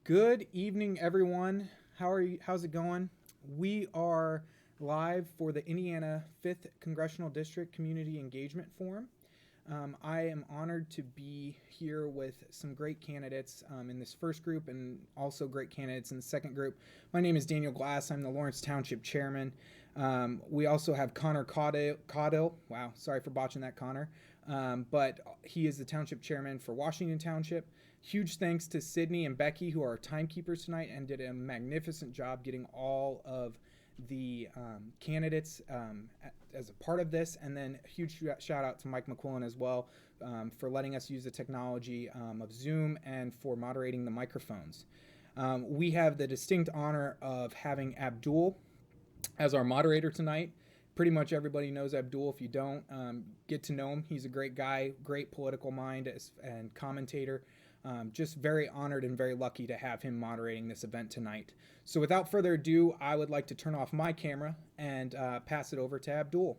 Good evening, everyone. How's it going? We are live for the Indiana 5th Congressional District Community Engagement Forum. I am honored to be here with some great candidates in this first group and also great candidates in the second group. My name is Daniel Glass. I'm the Lawrence Township Chairman. We also have Connor Caudill. Wow, sorry for botching that, Connor. But he is the Township Chairman for Washington Township. Huge thanks to Sidney and Becky, who are our timekeepers tonight and did a magnificent job getting all of the candidates as a part of this. And then a huge shout out to Mike McQuillen as well for letting us use the technology of Zoom and for moderating the microphones. We have the distinct honor of having Abdul as our moderator tonight. Pretty much everybody knows Abdul. If you don't, get to know him. He's a great guy, great political mind and commentator. Just very honored and very lucky to have him moderating this event tonight. So without further ado, I would like to turn off my camera and pass it over to Abdul. All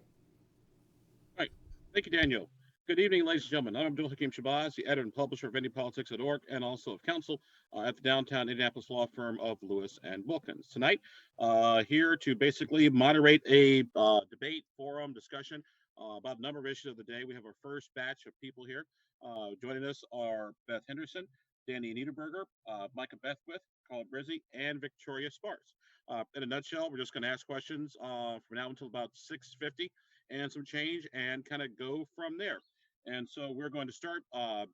right. Thank you, Daniel. Good evening, ladies and gentlemen. I'm Abdul-hakim Shabazz, the editor and publisher of IndyPolitics.org and also of counsel at the downtown Indianapolis law firm of Lewis and Wilkins. Tonight, here to basically moderate a debate, forum, discussion about a number of issues of the day. We have our first batch of people here. Joining us are Beth Henderson, Danny Niederberger, Micah Beckwith, Brizzi, and Victoria Spartz. In a nutshell, we're just going to ask questions from now until about 6:50 and some change and kind of go from there. And so we're going to start,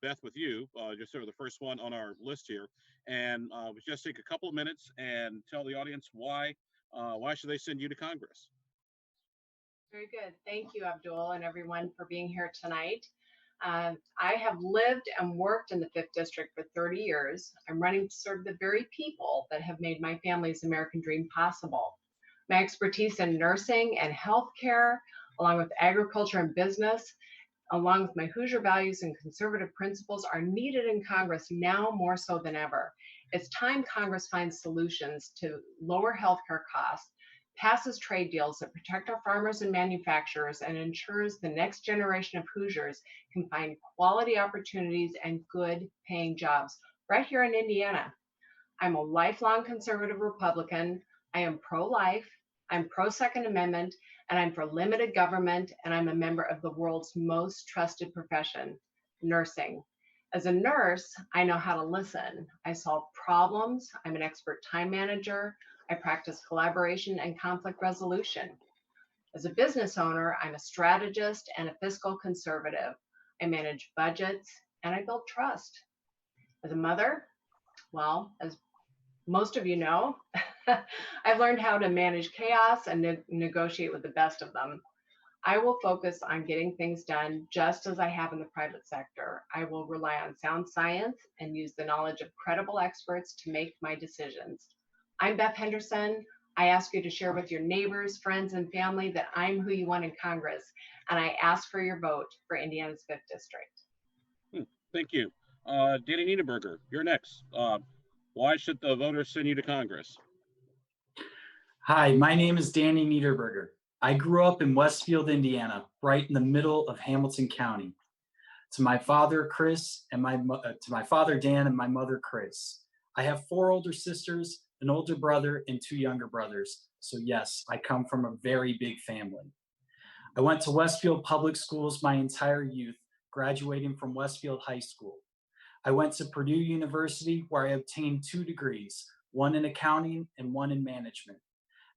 Beth, with you, just sort of the first one on our list here. And we just take a couple of minutes and tell the audience why should they send you to Congress? Very good. Thank you, Abdul, and everyone for being here tonight. I have lived and worked in the 5th District for 30 years. I'm running to serve the very people that have made my family's American dream possible. My expertise in nursing and healthcare, along with agriculture and business, along with my Hoosier values and conservative principles, are needed in Congress now more so than ever. It's time Congress finds solutions to lower healthcare costs, passes trade deals that protect our farmers and manufacturers, and ensures the next generation of Hoosiers can find quality opportunities and good paying jobs right here in Indiana. I'm a lifelong conservative Republican. I am pro-life, I'm pro-Second Amendment, and I'm for limited government, and I'm a member of the world's most trusted profession, nursing. As a nurse, I know how to listen. I solve problems. I'm an expert time manager. I practice collaboration and conflict resolution. As a business owner, I'm a strategist and a fiscal conservative. I manage budgets and I build trust. As a mother, well, as most of you know, I've learned how to manage chaos and negotiate with the best of them. I will focus on getting things done just as I have in the private sector. I will rely on sound science and use the knowledge of credible experts to make my decisions. I'm Beth Henderson. I ask you to share with your neighbors, friends, and family that I'm who you want in Congress, and I ask for your vote for Indiana's 5th District. Thank you. Danny Niederberger, you're next. Why should the voters send you to Congress? Hi, my name is Danny Niederberger. I grew up in Westfield, Indiana, right in the middle of Hamilton County. To my father, Chris, and to my father, Dan, and my mother, Chris. I have 4 older sisters, an older brother, and 2 younger brothers. So yes, I come from a very big family. I went to Westfield Public Schools my entire youth, graduating from Westfield High School. I went to Purdue University, where I obtained 2 degrees, one in accounting and one in management.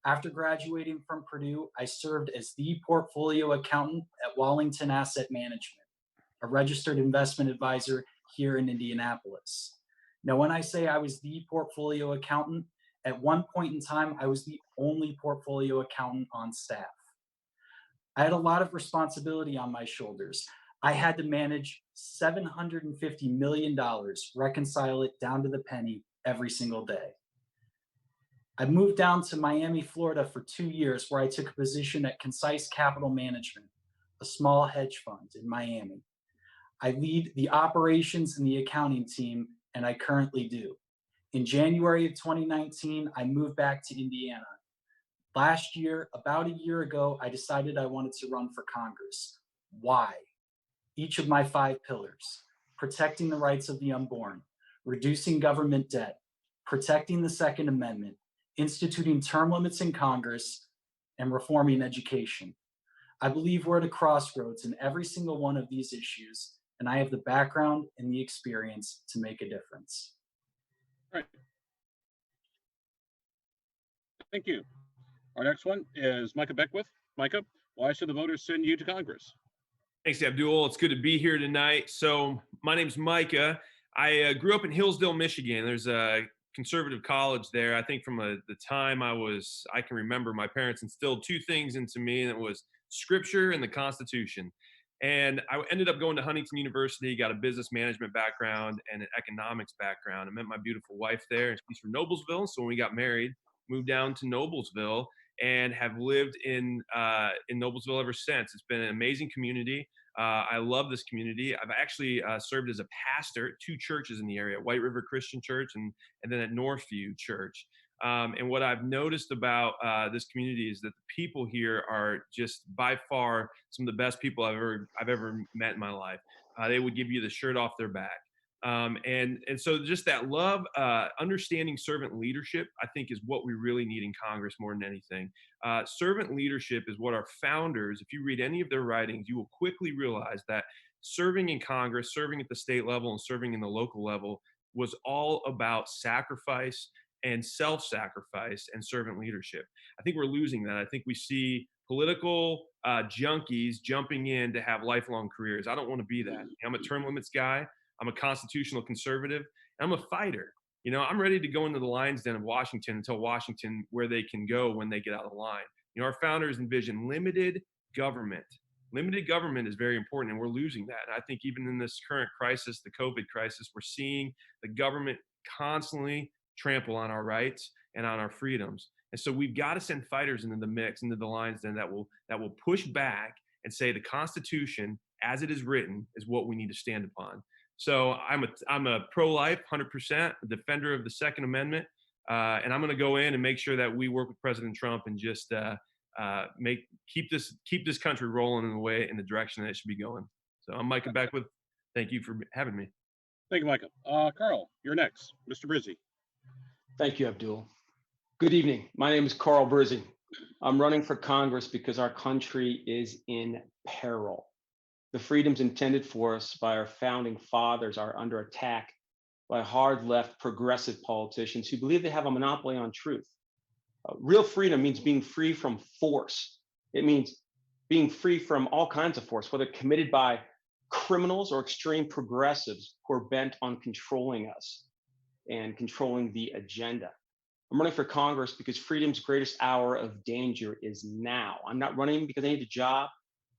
After graduating from Purdue, I served as the portfolio accountant at Wallington Asset Management, a registered investment advisor here in Indianapolis. Now, when I say I was the portfolio accountant, at one point in time, I was the only portfolio accountant on staff. I had a lot of responsibility on my shoulders. I had to manage $750 million, reconcile it down to the penny every single day. I moved down to Miami, Florida for 2 years, where I took a position at Concise Capital Management, a small hedge fund in Miami. I lead the operations and the accounting team, and I currently do. In January of 2019, I moved back to Indiana. Last year, about a year ago, I decided I wanted to run for Congress. Why? Each of my 5 pillars: protecting the rights of the unborn, reducing government debt, protecting the Second Amendment, instituting term limits in Congress, and reforming education. I believe we're at a crossroads in every single one of these issues, and I have the background and the experience to make a difference. Right. Thank you. Our next one is Micah Beckwith. Micah, why should the voters send you to Congress? Thanks, Abdul. It's good to be here tonight. So my name's Micah. I grew up in Hillsdale, Michigan. There's a conservative college there. I think from the time I can remember, my parents instilled two things into me, and it was Scripture and the Constitution. And I ended up going to Huntington University, got a business management background and an economics background. I met my beautiful wife there, and she's from Noblesville. So when we got married, moved down to Noblesville and have lived in Noblesville ever since. It's been an amazing community. I love this community. I've actually served as a pastor at two churches in the area, White River Christian Church and then at Northview Church. And what I've noticed about this community is that the people here are just by far some of the best people I've ever met in my life. They would give you the shirt off their back. And so just that love, understanding servant leadership, I think is what we really need in Congress more than anything. Servant leadership is what our founders, if you read any of their writings, you will quickly realize that serving in Congress, serving at the state level, and serving in the local level was all about sacrifice and self-sacrifice and servant leadership. I think we're losing that. I think we see political junkies jumping in to have lifelong careers. I don't want to be that. I'm a term limits guy. I'm a constitutional conservative. I'm a fighter. You know, I'm ready to go into the lion's den of Washington and tell Washington where they can go when they get out of line. You know, our founders envisioned limited government. Limited government is very important, and we're losing that. And I think even in this current crisis, the COVID crisis, we're seeing the government constantly trample on our rights and on our freedoms. And so we've got to send fighters into the mix, into the lion's den that will push back and say the Constitution, as it is written, is what we need to stand upon. So I'm a pro-life, 100%, a defender of the Second Amendment, and I'm going to go in and make sure that we work with President Trump and just keep this country rolling in the direction that it should be going. So I'm Micah Beckwith. Thank you for having me. Thank you, Micah. Carl, you're next. Mr. Brizzi. Thank you, Abdul. Good evening. My name is Carl Brizzi. I'm running for Congress because our country is in peril. The freedoms intended for us by our founding fathers are under attack by hard left progressive politicians who believe they have a monopoly on truth. Real freedom means being free from force. It means being free from all kinds of force, whether committed by criminals or extreme progressives who are bent on controlling us and controlling the agenda. I'm running for Congress because freedom's greatest hour of danger is now. I'm not running because I need a job.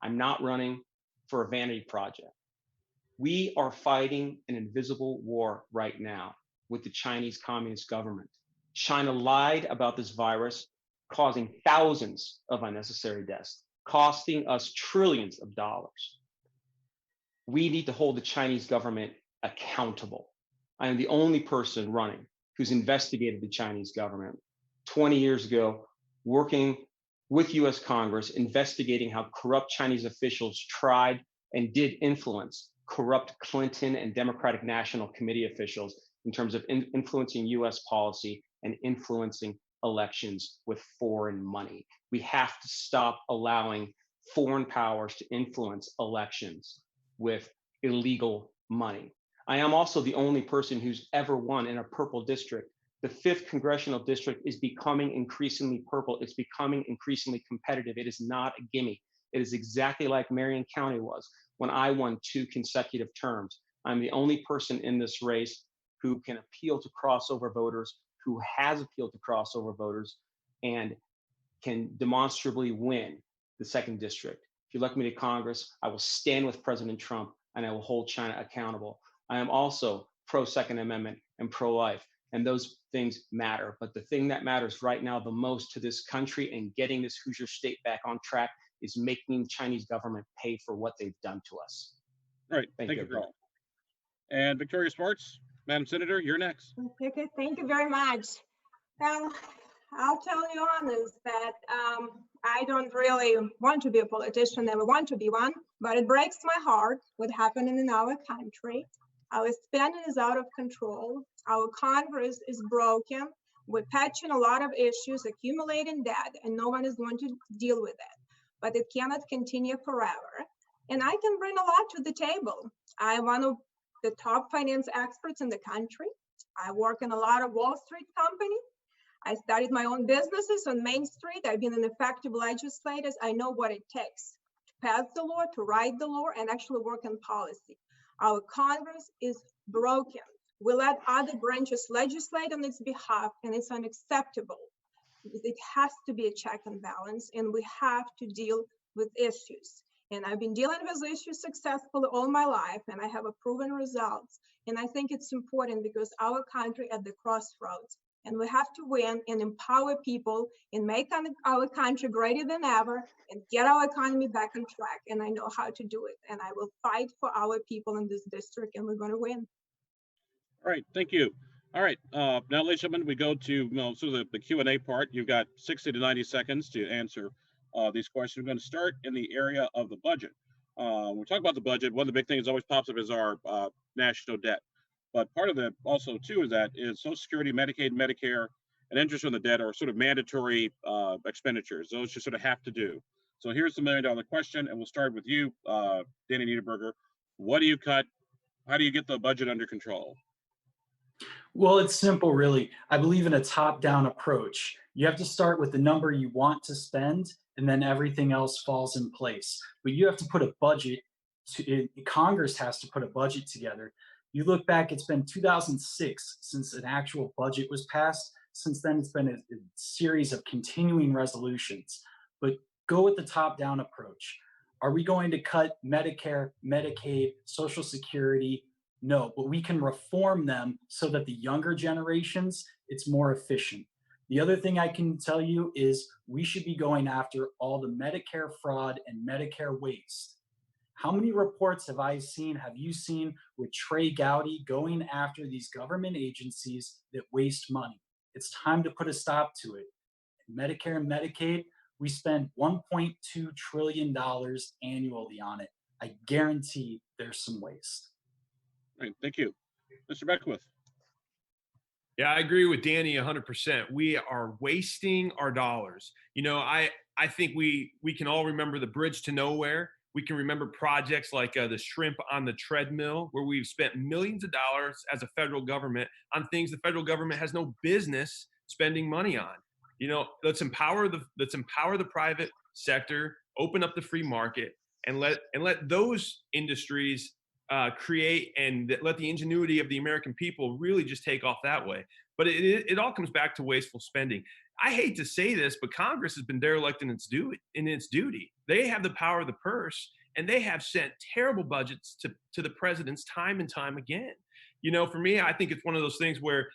I'm not running for a vanity project. We are fighting an invisible war right now with the Chinese Communist government. China lied about this virus, causing thousands of unnecessary deaths, costing us trillions of dollars. We need to hold the Chinese government accountable. I am the only person running who's investigated the Chinese government 20 years ago, working with US Congress, investigating how corrupt Chinese officials tried and did influence corrupt Clinton and Democratic National Committee officials in terms of influencing US policy and influencing elections with foreign money. We have to stop allowing foreign powers to influence elections with illegal money. I am also the only person who's ever won in a purple district. The 5th congressional district is becoming increasingly purple. It's becoming increasingly competitive. It is not a gimme. It is exactly like Marion County was when I won 2 consecutive terms. I'm the only person in this race who can appeal to crossover voters, who has appealed to crossover voters, and can demonstrably win the 2nd district. If you elect me to Congress, I will stand with President Trump and I will hold China accountable. I am also pro-Second Amendment and pro-life, and those things matter. But the thing that matters right now the most to this country and getting this Hoosier state back on track is making the Chinese government pay for what they've done to us. All right. Thank you, Carl. And Victoria Spartz, Madam Senator, you're next. Okay, thank you very much. Well, I'll tell you honest that I don't really want to be a politician, never want to be one, but it breaks my heart what happened in our country. Our spending is out of control. Our Congress is broken. We're patching a lot of issues, accumulating debt, and no one is going to deal with it. But it cannot continue forever. And I can bring a lot to the table. I'm one of the top finance experts in the country. I work in a lot of Wall Street companies. I started my own businesses on Main Street. I've been an effective legislator. I know what it takes to pass the law, to write the law, and actually work in policy. Our Congress is broken. We let other branches legislate on its behalf, and it's unacceptable. It has to be a check and balance, and we have to deal with issues. And I've been dealing with issues successfully all my life, and I have a proven results. And I think it's important because our country at the crossroads, and we have to win and empower people and make our country greater than ever and get our economy back on track. And I know how to do it. And I will fight for our people in this district, and we're going to win. All right, thank you. All right, now, ladies and gentlemen, we go to sort of the Q&A part. You've got 60 to 90 seconds to answer these questions. We're going to start in the area of the budget. When we talk about the budget, one of the big things that always pops up is our national debt. But part of it also, too, is Social Security, Medicaid, Medicare, and interest on the debt are sort of mandatory expenditures. Those you sort of have to do. So here's the $1 million question, and we'll start with you, Danny Niederberger. What do you cut? How do you get the budget under control? Well, it's simple, really. I believe in a top-down approach. You have to start with the number you want to spend, and then everything else falls in place. But you have to put a budget. Congress has to put a budget together. You look back, it's been 2006 since an actual budget was passed. Since then, it's been a series of continuing resolutions. But go with the top-down approach. Are we going to cut Medicare, Medicaid, Social Security? No, but we can reform them so that the younger generations, it's more efficient. The other thing I can tell you is we should be going after all the Medicare fraud and Medicare waste. How many reports have you seen with Trey Gowdy going after these government agencies that waste money? It's time to put a stop to it. Medicare and Medicaid, we spend $1.2 trillion annually on it. I guarantee there's some waste. All right, thank you. Mr. Beckwith. Yeah, I agree with Danny 100%. We are wasting our dollars. You know, I think we can all remember the Bridge to Nowhere. We can remember projects like the shrimp on the treadmill, where we've spent millions of dollars as a federal government on things the federal government has no business spending money on. You know, let's empower the private sector, open up the free market, and let those industries create, and let the ingenuity of the American people really just take off that way. But it all comes back to wasteful spending. I hate to say this, but Congress has been derelict in its duty. They have the power of the purse, and they have sent terrible budgets to the presidents time and time again. You know, for me, I think it's one of those things where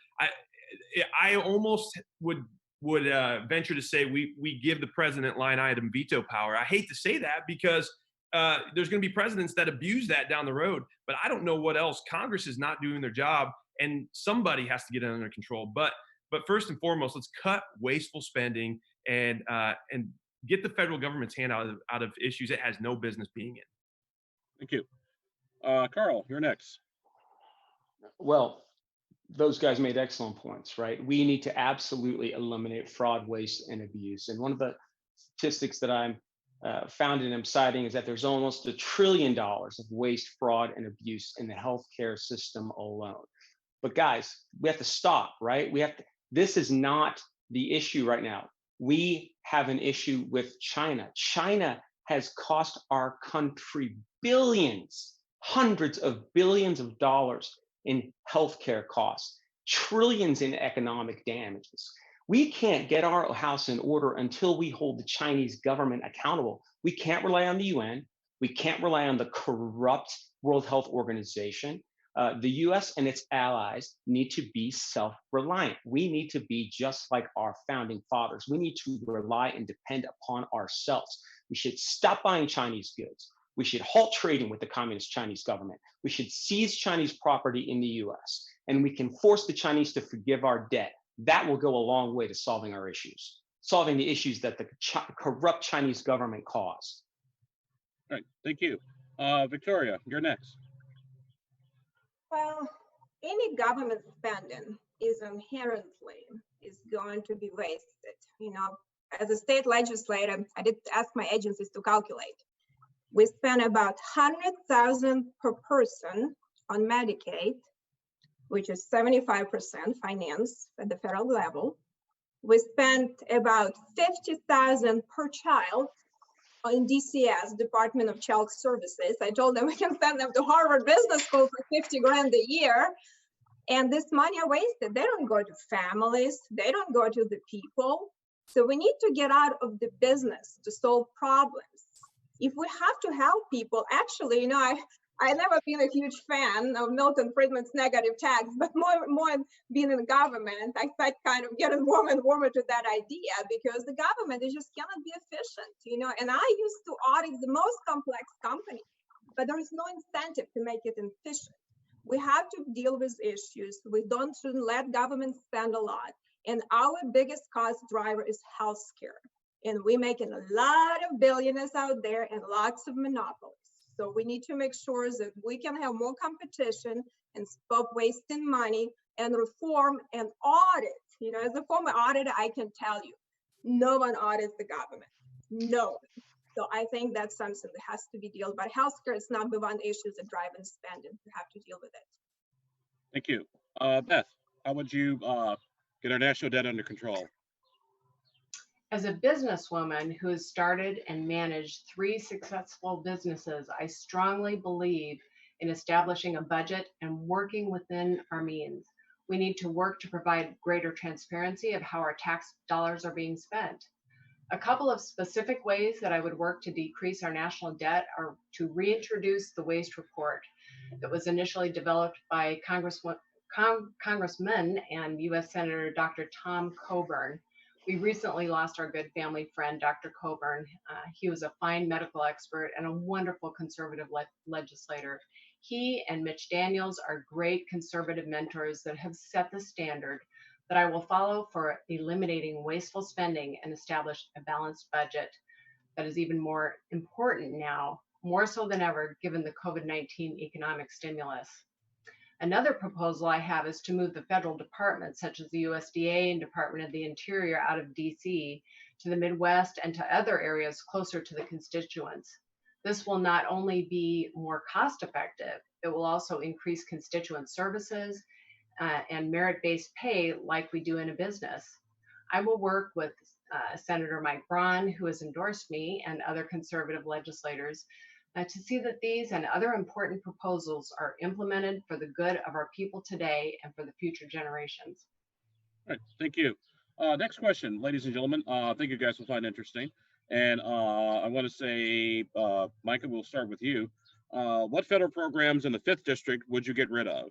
I almost would venture to say we give the president line item veto power. I hate to say that because there's going to be presidents that abuse that down the road, but I don't know what else. Congress is not doing their job, and somebody has to get it under control. But first and foremost, let's cut wasteful spending and get the federal government's hand out of issues it has no business being in. Thank you. Carl, you're next. Well, those guys made excellent points, right? We need to absolutely eliminate fraud, waste, and abuse. And one of the statistics that I'm found and I'm citing is that there's almost $1 trillion of waste, fraud, and abuse in the healthcare system alone. But guys, we have to stop, right? This is not the issue right now. We have an issue with China. China has cost our country billions, hundreds of billions of dollars in healthcare costs, trillions in economic damages. We can't get our house in order until we hold the Chinese government accountable. We can't rely on the UN. We can't rely on the corrupt World Health Organization. The US and its allies need to be self-reliant. We need to be just like our founding fathers. We need to rely and depend upon ourselves. We should stop buying Chinese goods. We should halt trading with the communist Chinese government. We should seize Chinese property in the US, and we can force the Chinese to forgive our debt. That will go a long way to solving our issues, solving the issues that the corrupt Chinese government caused. All right, thank you. Victoria, you're next. Well, any government spending is inherently going to be wasted. You know, as a state legislator, I did ask my agencies to calculate. We spend about 100,000 per person on Medicaid, which is 75% financed at the federal level. We spent about 50,000 per child in DCS, Department of Child Services. I told them we can send them to Harvard Business School for 50 grand a year. And this money are wasted. They don't go to families. They don't go to the people. So we need to get out of the business to solve problems. If we have to help people, actually, you know, I never been a huge fan of Milton Friedman's negative tax, but more being in government, I start kind of getting warmer and warmer to that idea, because the government, it just cannot be efficient, you know. And I used to audit the most complex company, but there is no incentive to make it efficient. We have to deal with issues. We shouldn't let government spend a lot. And our biggest cost driver is healthcare. And we're making a lot of billionaires out there and lots of monopolies. So we need to make sure that we can have more competition and stop wasting money and reform and audit. You know, as a former auditor, I can tell you, no one audits the government. No one. So I think that's something that has to be dealt with. But healthcare is number one issue that driving spending. We have to deal with it. Thank you. Beth, how would you get our national debt under control? As a businesswoman who has started and managed 3 successful businesses, I strongly believe in establishing a budget and working within our means. We need to work to provide greater transparency of how our tax dollars are being spent. A couple of specific ways that I would work to decrease our national debt are to reintroduce the waste report that was initially developed by Congressman and U.S. Senator Dr. Tom Coburn. We recently lost our good family friend, Dr. Coburn. He was a fine medical expert and a wonderful conservative legislator. He and Mitch Daniels are great conservative mentors that have set the standard that I will follow for eliminating wasteful spending and establish a balanced budget that is even more important now, more so than ever, given the COVID-19 economic stimulus. Another proposal I have is to move the federal departments, such as the USDA and Department of the Interior, out of DC to the Midwest and to other areas closer to the constituents. This will not only be more cost effective, it will also increase constituent services and merit-based pay like we do in a business. I will work with Senator Mike Braun, who has endorsed me, and other conservative legislators to see that these and other important proposals are implemented for the good of our people today and for the future generations. All right, thank you. Next question, ladies and gentlemen. I think you guys will find interesting. And I want to say, Micah, we'll start with you. What federal programs in the 5th District would you get rid of?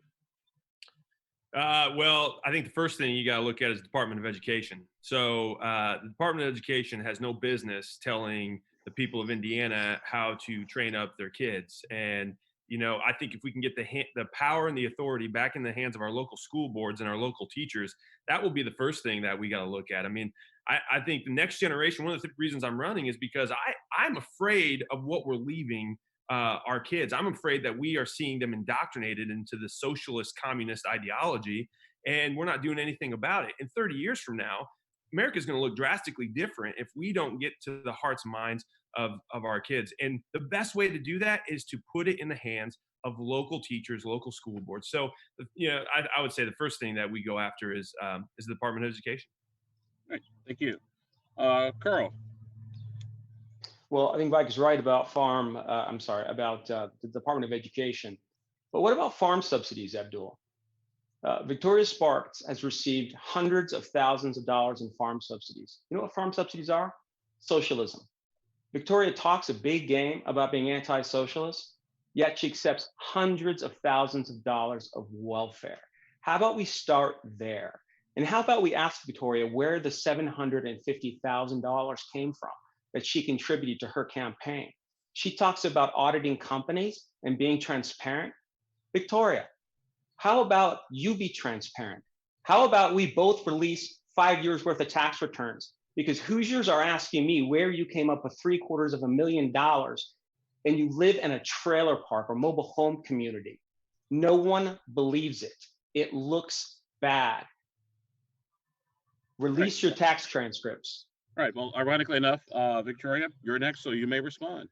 Well, I think the first thing you got to look at is the Department of Education. So the Department of Education has no business telling the people of Indiana how to train up their kids. And, you know, I think if we can get the power and the authority back in the hands of our local school boards and our local teachers, that will be the first thing that we got to look at. I mean, I think the next generation, one of the reasons I'm running is because I'm afraid of what we're leaving our kids. I'm afraid that we are seeing them indoctrinated into the socialist communist ideology, and we're not doing anything about it. In 30 years from now, America is going to look drastically different if we don't get to the hearts and minds of our kids. And the best way to do that is to put it in the hands of local teachers, local school boards. So, you know, I would say the first thing that we go after is the Department of Education. All right, thank you. Carl. Well, I think Mike is right about the Department of Education. But what about farm subsidies, Abdul? Victoria Spartz has received hundreds of thousands of dollars in farm subsidies. You know what farm subsidies are? Socialism. Victoria talks a big game about being anti-socialist, yet she accepts hundreds of thousands of dollars of welfare. How about we start there? And how about we ask Victoria where the $750,000 came from that she contributed to her campaign? She talks about auditing companies and being transparent. Victoria, how about you be transparent? How about we both release 5 years worth of tax returns? Because Hoosiers are asking me where you came up with $750,000 and you live in a trailer park or mobile home community. No one believes it. It looks bad. Release your tax transcripts. All right. Well, ironically enough, Victoria, you're next, so you may respond.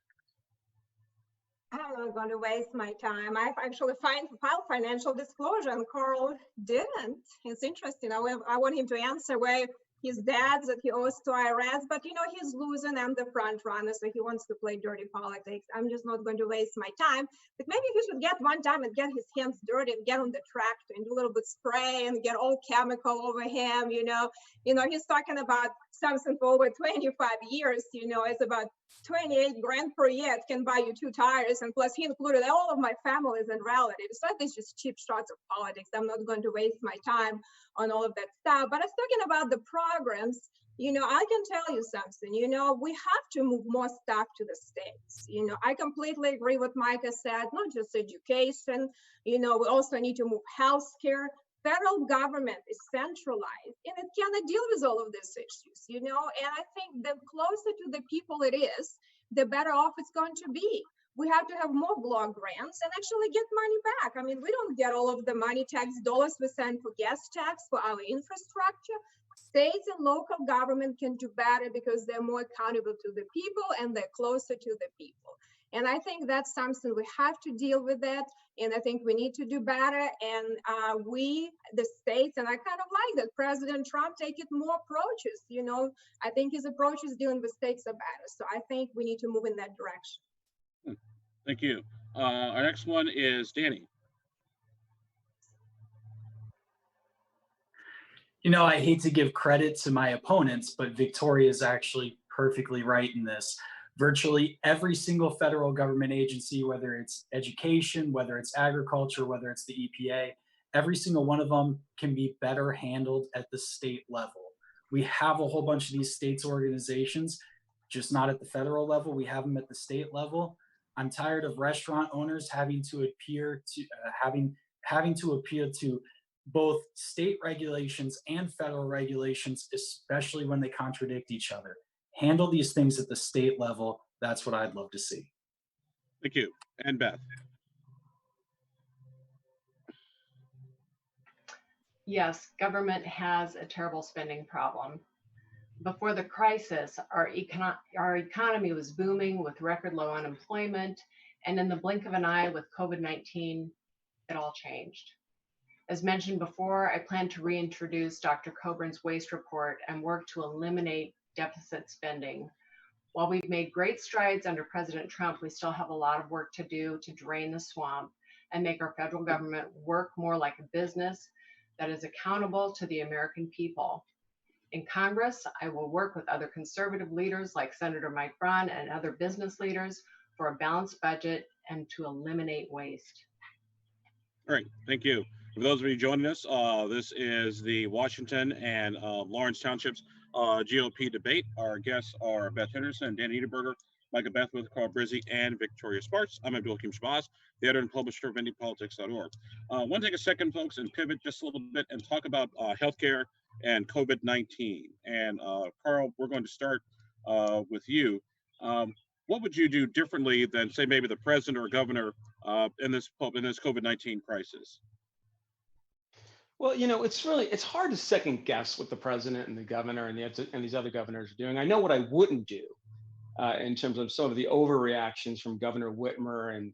I'm not going to waste my time. I've actually filed financial disclosure, and Carl didn't. It's interesting. I want him to answer where his dad's that he owes to IRS, but he's losing. I'm the front runner, so he wants to play dirty politics. I'm just not going to waste my time. But maybe he should get one time and get his hands dirty and get on the tractor and do a little bit spray and get all chemical over him. He's talking about something for over 25 years. It's about 28 grand per year. It can buy you 2 tires, and plus he included all of my families and relatives. So that's just cheap shots of politics. I'm not going to waste my time on all of that stuff. But I was talking about the programs. I can tell you something. We have to move more stuff to the states. I completely agree with Micah said. Not just education. We also need to move healthcare. Federal government is centralized, and it cannot deal with all of these issues, and I think the closer to the people it is, the better off it's going to be. We have to have more block grants and actually get money back. I mean, we don't get all of the money tax dollars we send for gas tax for our infrastructure. States and local government can do better because they're more accountable to the people and they're closer to the people. And I think that's something we have to deal with that. And I think we need to do better. And the states, and I kind of like that President Trump taking more approaches. I think his approaches dealing with states are better. So I think we need to move in that direction. Thank you. Our next one is Danny. I hate to give credit to my opponents, but Victoria is actually perfectly right in this. Virtually every single federal government agency, whether it's education, whether it's agriculture, whether it's the EPA, every single one of them can be better handled at the state level. We have a whole bunch of these states organizations, just not at the federal level. We have them at the state level. I'm tired of restaurant owners having to appear to both state regulations and federal regulations, especially when they contradict each other. Handle these things at the state level. That's what I'd love to see. Thank you. And Beth. Yes, government has a terrible spending problem. Before the crisis, our economy was booming with record low unemployment, and in the blink of an eye with COVID-19, it all changed. As mentioned before, I plan to reintroduce Dr. Coburn's waste report and work to eliminate deficit spending. While we've made great strides under President Trump, we still have a lot of work to do to drain the swamp and make our federal government work more like a business that is accountable to the American people. In Congress, I will work with other conservative leaders like Senator Mike Braun and other business leaders for a balanced budget and to eliminate waste. All right, thank you. For those of you joining us, this is the Washington and Lawrence Townships GOP debate. Our guests are Beth Henderson and Dan Niederberger, Micah Beckwith, Carl Brizzi, and Victoria Spartz. I'm Abdul-hakim Shabazz, the editor and publisher of IndyPolitics.org. I want to take a second, folks, and pivot just a little bit and talk about healthcare and COVID-19. And Carl, we're going to start with you. What would you do differently than, say, maybe the president or governor in this COVID-19 crisis? Well, it's hard to second guess what the president and the governor and these other governors are doing. I know what I wouldn't do in terms of some of the overreactions from Governor Whitmer and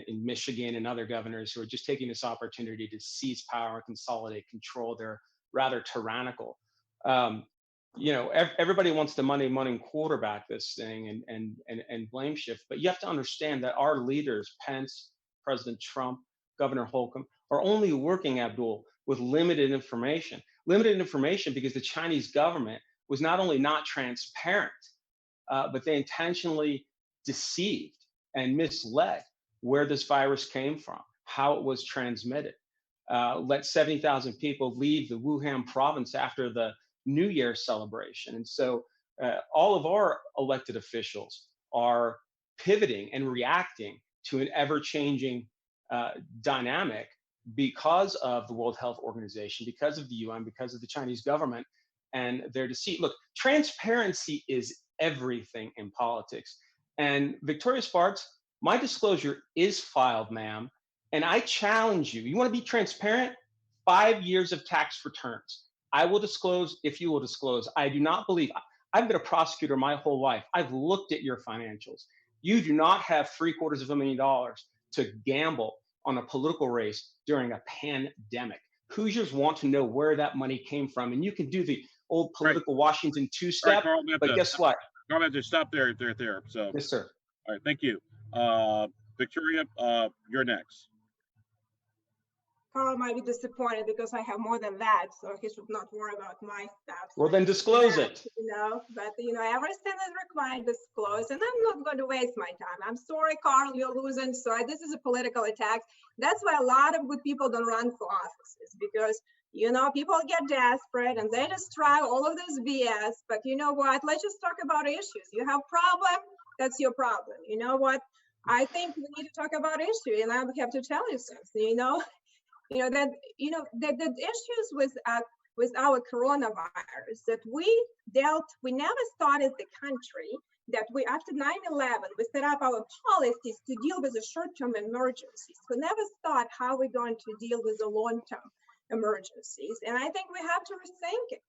in Michigan and other governors who are just taking this opportunity to seize power and consolidate control. They're rather tyrannical. Everybody wants to money quarterback this thing and blame shift, but you have to understand that our leaders, Pence, President Trump, Governor Holcomb, are only working, Abdul, with limited information because the Chinese government was not only not transparent, but they intentionally deceived and misled where this virus came from, how it was transmitted. Let 70,000 people leave the Wuhan province after the New Year celebration. And so all of our elected officials are pivoting and reacting to an ever-changing dynamic because of the World Health Organization, because of the UN, because of the Chinese government and their deceit. Look, transparency is everything in politics. And Victoria Spartz, my disclosure is filed, ma'am. And I challenge you. You want to be transparent? 5 years of tax returns. I will disclose if you will disclose. I do not believe, I've been a prosecutor my whole life. I've looked at your financials. You do not have $750,000 to gamble on a political race during a pandemic. Hoosiers want to know where that money came from. And you can do the old political Washington two-step, Carl, but guess what? Carl, just stop there. So, Yes, sir. all right, thank you. Victoria, you're next. Carl might be disappointed because I have more than that, so he should not worry about my stuff. Well, then disclose it. But everything is required disclosed, and I'm not going to waste my time. I'm sorry, Carl, you're losing. So this is a political attack. That's why a lot of good people don't run for offices, because people get desperate and they just try all of this BS. But you know what? Let's just talk about issues. You have problem, that's your problem. You know what? I think we need to talk about issue, and I have to tell you something. The issues with our coronavirus that we never started the country, that we, after 9/11, we set up our policies to deal with the short-term emergencies. We never thought how we're going to deal with the long-term emergencies. And I think we have to rethink it,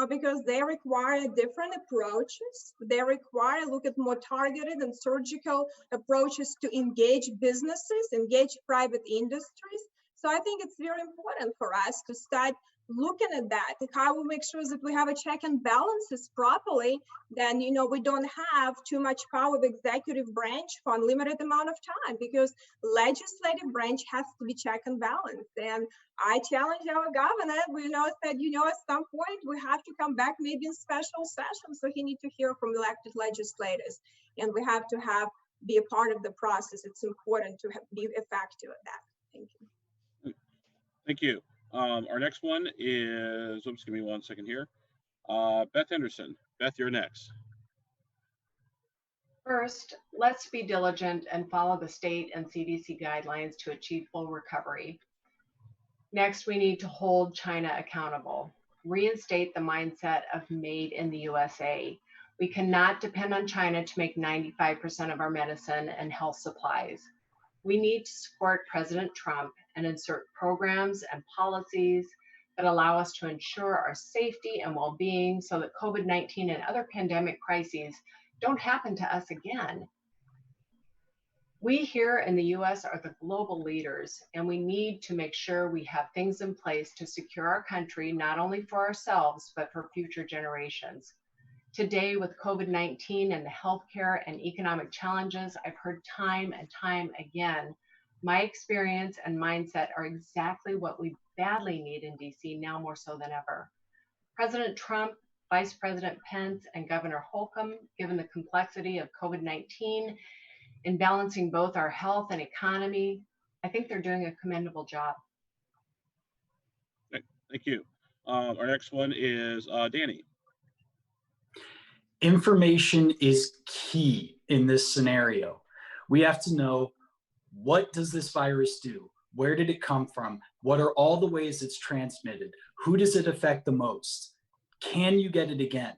because they require different approaches. They require look at more targeted and surgical approaches to engage businesses, engage private industries. So I think it's very important for us to start looking at that, how we make sure that we have a check and balances properly. Then, we don't have too much power of executive branch for unlimited amount of time, because legislative branch has to be check and balance. And I challenge our governor, said, at some point we have to come back maybe in special session. So he needs to hear from elected legislators, and we have to be a part of the process. It's important to be effective at that. Thank you. Thank you. Our next one is, oops, give me 1 second here. Beth Henderson. Beth, you're next. First, let's be diligent and follow the state and CDC guidelines to achieve full recovery. Next, we need to hold China accountable. Reinstate the mindset of made in the USA. We cannot depend on China to make 95% of our medicine and health supplies. We need to support President Trump and insert programs and policies that allow us to ensure our safety and well-being so that COVID-19 and other pandemic crises don't happen to us again. We here in the US are the global leaders, and we need to make sure we have things in place to secure our country, not only for ourselves, but for future generations. Today, with COVID-19 and the healthcare and economic challenges, I've heard time and time again, my experience and mindset are exactly what we badly need in DC, now more so than ever. President Trump, Vice President Pence, and Governor Holcomb, given the complexity of COVID-19 in balancing both our health and economy, I think they're doing a commendable job. Okay, thank you. Our next one is Danny. Information is key in this scenario. We have to know, what does this virus do? Where did it come from? What are all the ways it's transmitted? Who does it affect the most? Can you get it again?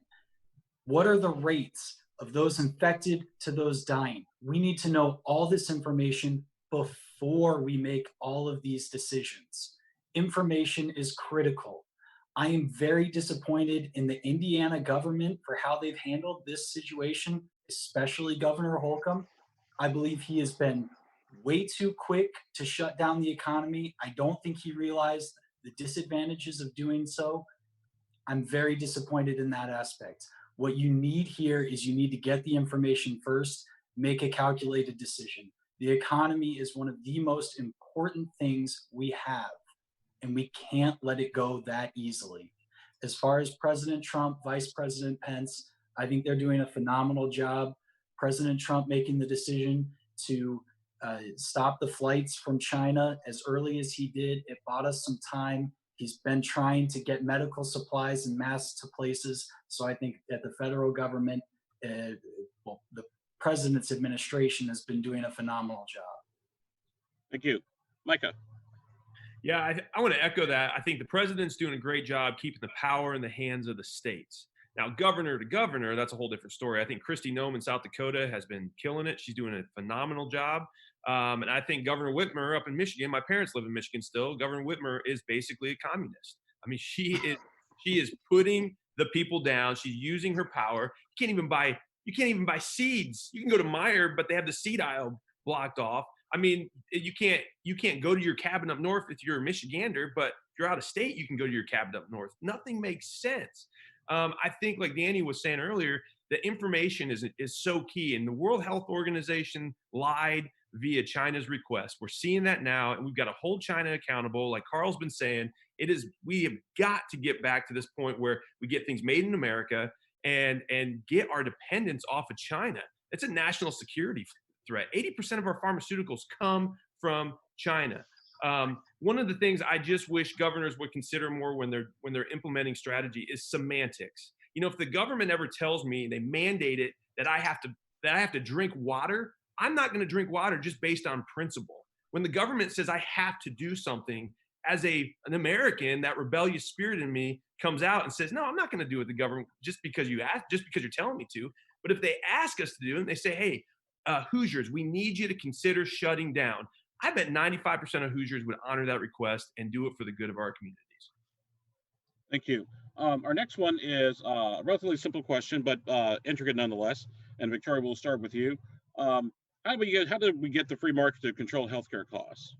What are the rates of those infected to those dying? We need to know all this information before we make all of these decisions. Information is critical. I am very disappointed in the Indiana government for how they've handled this situation, especially Governor Holcomb. I believe he has been way too quick to shut down the economy. I don't think he realized the disadvantages of doing so. I'm very disappointed in that aspect. What you need here is you need to get the information first, make a calculated decision. The economy is one of the most important things we have, and we can't let it go that easily. As far as President Trump, Vice President Pence, I think they're doing a phenomenal job. President Trump making the decision to stop the flights from China as early as he did, it bought us some time. He's been trying to get medical supplies and masks to places. So I think that the federal government, the president's administration has been doing a phenomenal job. Thank you. Micah. Yeah, I want to echo that. I think the president's doing a great job keeping the power in the hands of the states. Now, governor to governor, that's a whole different story. I think Kristi Noem in South Dakota has been killing it. She's doing a phenomenal job. And I think Governor Whitmer up in Michigan, my parents live in Michigan still. Governor Whitmer is basically a communist. I mean, she is putting the people down. She's using her power. You can't even buy seeds. You can go to Meijer, but they have the seed aisle blocked off. I mean, you can't go to your cabin up north if you're a Michigander, but if you're out of state, you can go to your cabin up north. Nothing makes sense. I think, like Danny was saying earlier, the information is so key. And the World Health Organization lied via China's request. We're seeing that now, and we've got to hold China accountable. Like Carl's been saying, we have got to get back to this point where we get things made in America and get our dependence off of China. It's a national security threat. 80% of our pharmaceuticals come from China. One of the things I just wish governors would consider more when they're implementing strategy is semantics. You know, if the government ever tells me, they mandate it, that I have to drink water, I'm not going to drink water just based on principle. When the government says I have to do something, as an American, that rebellious spirit in me comes out and says, no, I'm not going to do it, the government, just because you're telling me to. But if they ask us to do it and they say, hey, Hoosiers, we need you to consider shutting down, I bet 95% of Hoosiers would honor that request and do it for the good of our communities. Thank you. Our next one is a relatively simple question, but intricate nonetheless. And Victoria, we'll start with you. How did we get the free market to control healthcare costs?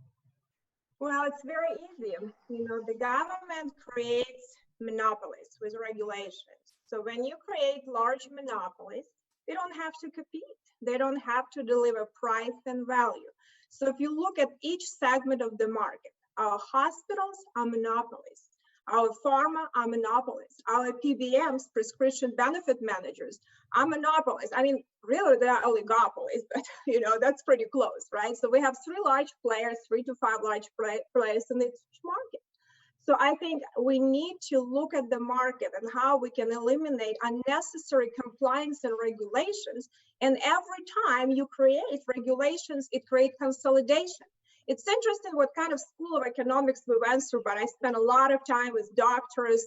Well, it's very easy. You know, the government creates monopolies with regulations. So when you create large monopolies, they don't have to compete. They don't have to deliver price and value. So if you look at each segment of the market, our hospitals are monopolies. Our pharma are monopolies. Our PBMs, prescription benefit managers, are monopolies. I mean, really, they are oligopolies, but you know, that's pretty close, right? So we have 3 to 5 large players in each market. So I think we need to look at the market and how we can eliminate unnecessary compliance and regulations. And every time you create regulations, it creates consolidation. It's interesting what kind of school of economics we went through, but I spent a lot of time with doctors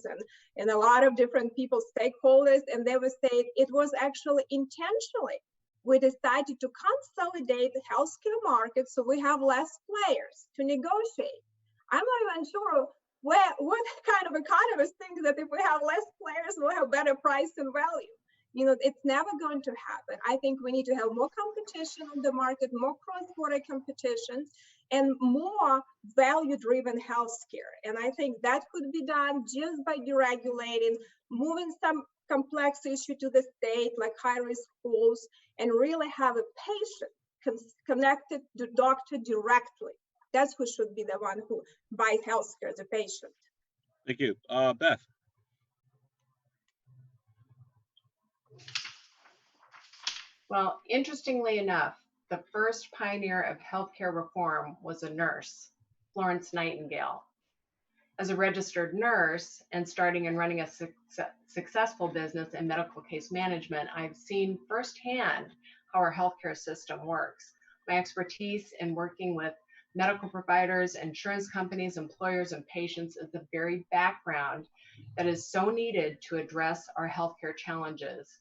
and a lot of different people, stakeholders, and they would say it was actually intentionally. We decided to consolidate the healthcare market so we have less players to negotiate. I'm not even sure what kind of economists think that if we have less players, we'll have better price and value. You know, it's never going to happen. I think we need to have more competition on the market, more cross-border competition, and more value-driven healthcare. And I think that could be done just by deregulating, moving some complex issue to the state, like high-risk schools, and really have a patient connected to doctor directly. That's who should be the one who buys healthcare, the patient. Thank you. Beth. Well, interestingly enough, the first pioneer of healthcare reform was a nurse, Florence Nightingale. As a registered nurse and starting and running a successful business in medical case management, I've seen firsthand how our healthcare system works. My expertise in working with medical providers, insurance companies, employers, and patients is the very background that is so needed to address our healthcare challenges.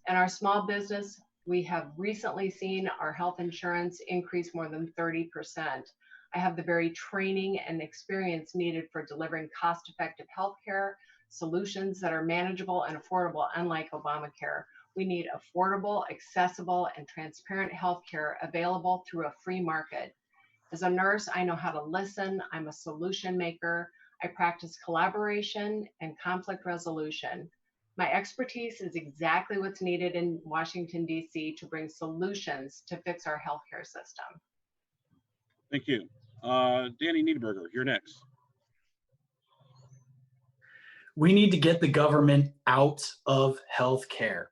In our small business, we have recently seen our health insurance increase more than 30%. I have the very training and experience needed for delivering cost-effective healthcare solutions that are manageable and affordable, unlike Obamacare. We need affordable, accessible, and transparent healthcare available through a free market. As a nurse, I know how to listen. I'm a solution maker. I practice collaboration and conflict resolution. My expertise is exactly what's needed in Washington, D.C. to bring solutions to fix our healthcare system. Thank you. Danny Niederberger, you're next. We need to get the government out of healthcare.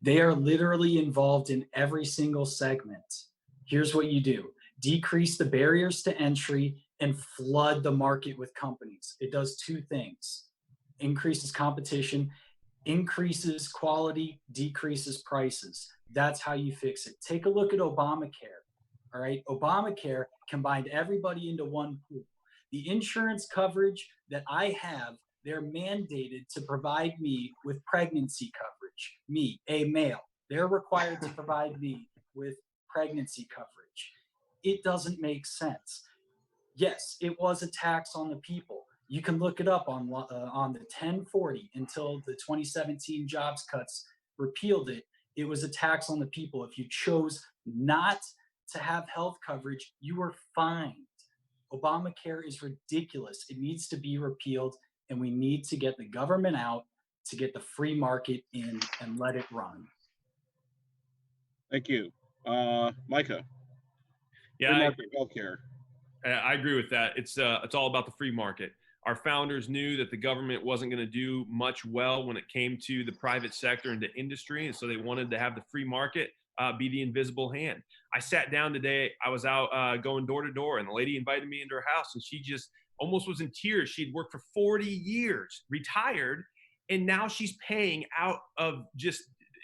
They are literally involved in every single segment. Here's what you do. Decrease the barriers to entry and flood the market with companies. It does 2 things. Increases competition, increases quality, decreases prices. That's how you fix it. Take a look at Obamacare. All right, Obamacare combined everybody into one pool. The insurance coverage that I have, they're mandated to provide me with pregnancy coverage. Me, a male, they're required to provide me with pregnancy coverage. It doesn't make sense. Yes, it was a tax on the people. You can look it up on the 1040 until the 2017 jobs cuts repealed it. It was a tax on the people. If you chose not to have health coverage, you were fined. Obamacare is ridiculous. It needs to be repealed, and we need to get the government out to get the free market in and let it run. Thank you. Micah, Yeah, free market healthcare. I agree with that. It's all about the free market. Our founders knew that the government wasn't going to do much well when it came to the private sector and to industry, and so they wanted to have the free market be the invisible hand. I sat down today. I was out going door to door, and the lady invited me into her house, and she just almost was in tears. She'd worked for 40 years, retired, and now she's paying out of just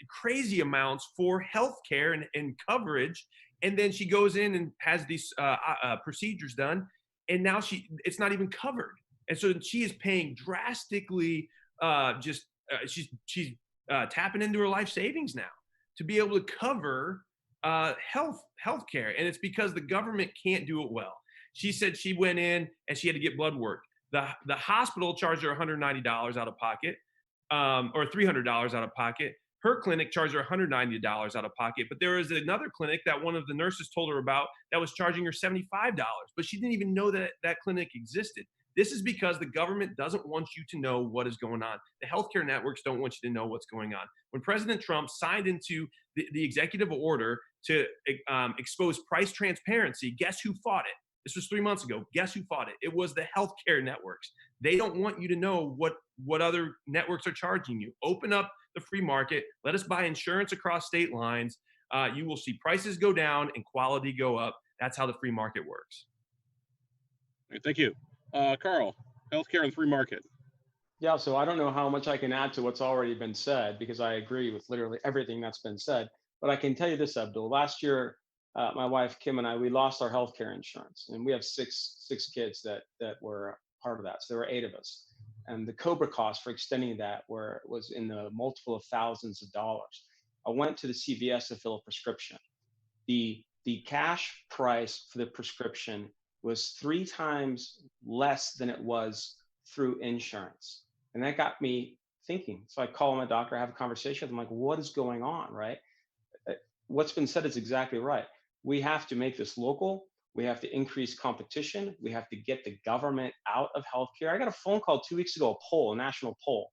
crazy amounts for health care and coverage. And then she goes in and has these procedures done, and now it's not even covered. And so she is paying drastically. She's tapping into her life savings now to be able to cover health care, and it's because the government can't do it well. She said she went in and she had to get blood work. The hospital charged her $190 out of pocket, or $300 out of pocket. Her clinic charged her $190 out of pocket, but there was another clinic that one of the nurses told her about that was charging her $75, but she didn't even know that that clinic existed. This is because the government doesn't want you to know what is going on. The healthcare networks don't want you to know what's going on. When President Trump signed into the executive order to expose price transparency, guess who fought it? This was 3 months ago. Guess who fought it? It was the healthcare networks. They don't want you to know what other networks are charging you. Open up the free market. Let us buy insurance across state lines. You will see prices go down and quality go up. That's how the free market works. Thank you. Carl, healthcare and free market. Yeah, so I don't know how much I can add to what's already been said because I agree with literally everything that's been said. But I can tell you this, Abdul. Last year, my wife Kim and I, we lost our healthcare insurance, and we have six kids that were part of that. So there were 8 of us, and the COBRA cost for extending that was in the multiple of thousands of dollars. I went to the CVS to fill a prescription. The cash price for the prescription was 3 times less than it was through insurance. And that got me thinking. So I call my doctor, I have a conversation with him, like, what is going on, right? What's been said is exactly right. We have to make this local. We have to increase competition. We have to get the government out of healthcare. I got a phone call 2 weeks ago, a national poll.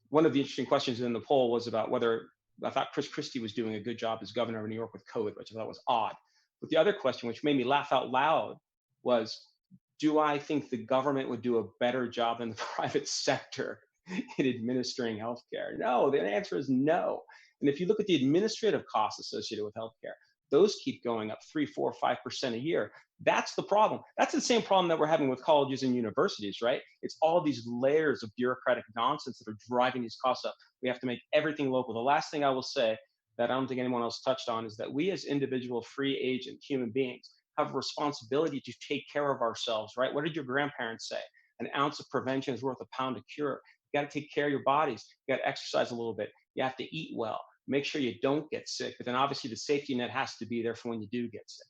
One of the interesting questions in the poll was about whether I thought Chris Christie was doing a good job as governor of New York with COVID, which I thought was odd. But the other question, which made me laugh out loud, was, do I think the government would do a better job than the private sector in administering healthcare? No, the answer is no. And if you look at the administrative costs associated with healthcare, those keep going up 3, 4, 5% a year. That's the problem. That's the same problem that we're having with colleges and universities, right? It's all these layers of bureaucratic nonsense that are driving these costs up. We have to make everything local. The last thing I will say that I don't think anyone else touched on is that we as individual free agent human beings have a responsibility to take care of ourselves, right? What did your grandparents say? An ounce of prevention is worth a pound of cure. You got to take care of your bodies. You got to exercise a little bit. You have to eat well. Make sure you don't get sick. But then obviously the safety net has to be there for when you do get sick.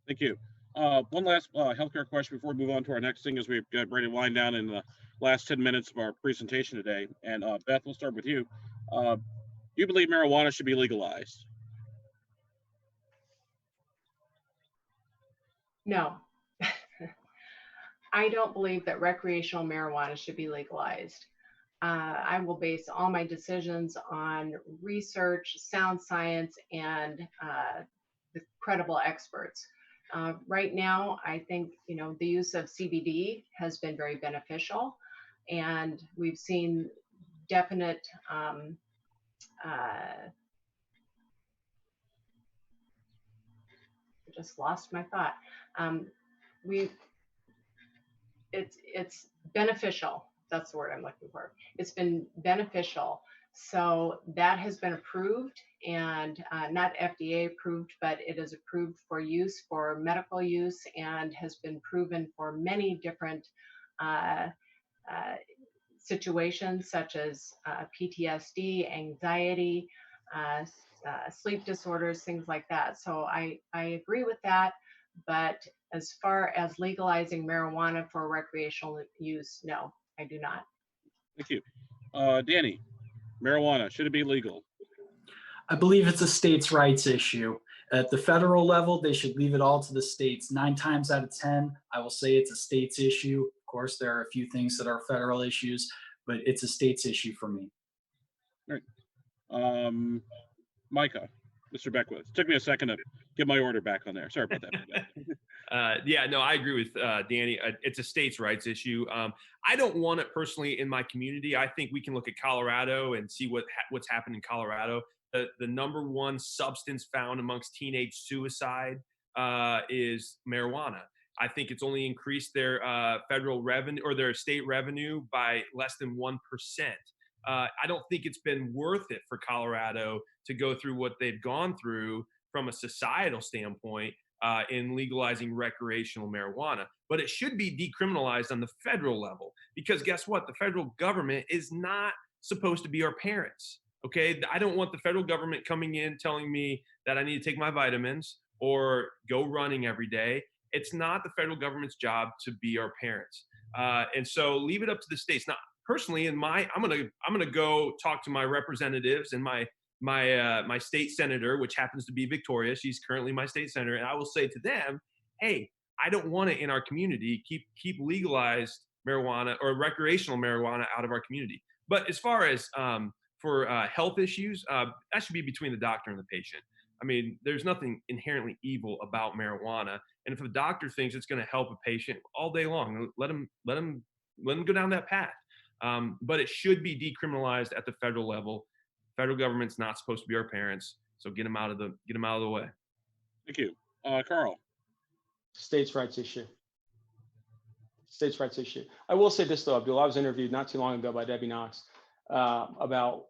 Thank you. One last healthcare question before we move on to our next thing, as we've got ready to wind down in the last 10 minutes of our presentation today. And Beth, we'll start with you. Do you believe marijuana should be legalized? No. I don't believe that recreational marijuana should be legalized. I will base all my decisions on research, sound science, and the credible experts. Right now, I think the use of CBD has been very beneficial, and we've seen definite I just lost my thought. It's beneficial. That's the word I'm looking for. It's been beneficial. So that has been approved, and not FDA approved, but it is approved for use, for medical use, and has been proven for many different situations such as PTSD, anxiety, sleep disorders, things like that. So I agree with that. But as far as legalizing marijuana for recreational use, no, I do not. Thank you. Danny, marijuana, should it be legal? I believe it's a states' rights issue. At the federal level, they should leave it all to the states. 9 times out of 10, I will say it's a states' issue. Of course, there are a few things that are federal issues, but it's a states' issue for me. All right. Micah, Mr. Beckwith. It took me a second to get my order back on there. Sorry about that. Yeah, no, I agree with Danny. It's a states' rights issue. I don't want it personally in my community. I think we can look at Colorado and see what's happened in Colorado. The number one substance found amongst teenage suicide is marijuana. I think it's only increased their federal revenue or their state revenue by less than 1%. I don't think it's been worth it for Colorado to go through what they've gone through from a societal standpoint in legalizing recreational marijuana. But it should be decriminalized on the federal level because guess what? The federal government is not supposed to be our parents. Okay, I don't want the federal government coming in telling me that I need to take my vitamins or go running every day. It's not the federal government's job to be our parents, and so leave it up to the states. Now, personally, I'm gonna go talk to my representatives and my state senator, which happens to be Victoria. She's currently my state senator, and I will say to them, "Hey, I don't want it in our community. Keep legalized marijuana or recreational marijuana out of our community." But as far as for health issues, that should be between the doctor and the patient. I mean, there's nothing inherently evil about marijuana, and if a doctor thinks it's going to help a patient all day long, let him go down that path. But it should be decriminalized at the federal level. Federal government's not supposed to be our parents, so get them out of the way. Thank you, Carl. States' rights issue. States' rights issue. I will say this though, Abdul. I was interviewed not too long ago by Debbie Knox about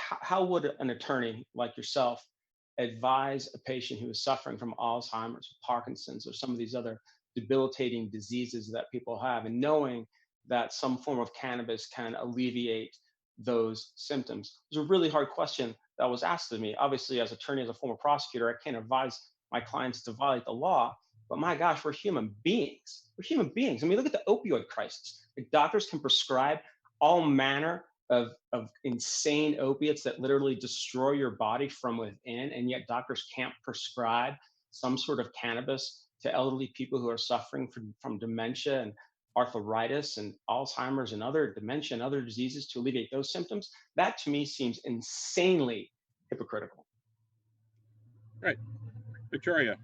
how would an attorney like yourself advise a patient who is suffering from Alzheimer's, Parkinson's, or some of these other debilitating diseases that people have, and knowing that some form of cannabis can alleviate those symptoms? It was a really hard question that was asked of me. Obviously, as attorney, as a former prosecutor, I can't advise my clients to violate the law, but my gosh, we're human beings. We're human beings. I mean, look at the opioid crisis. Like, doctors can prescribe all manner of insane opiates that literally destroy your body from within, and yet doctors can't prescribe some sort of cannabis to elderly people who are suffering from dementia and arthritis and Alzheimer's and other dementia and other diseases to alleviate those symptoms. That to me seems insanely hypocritical. Right. Victoria.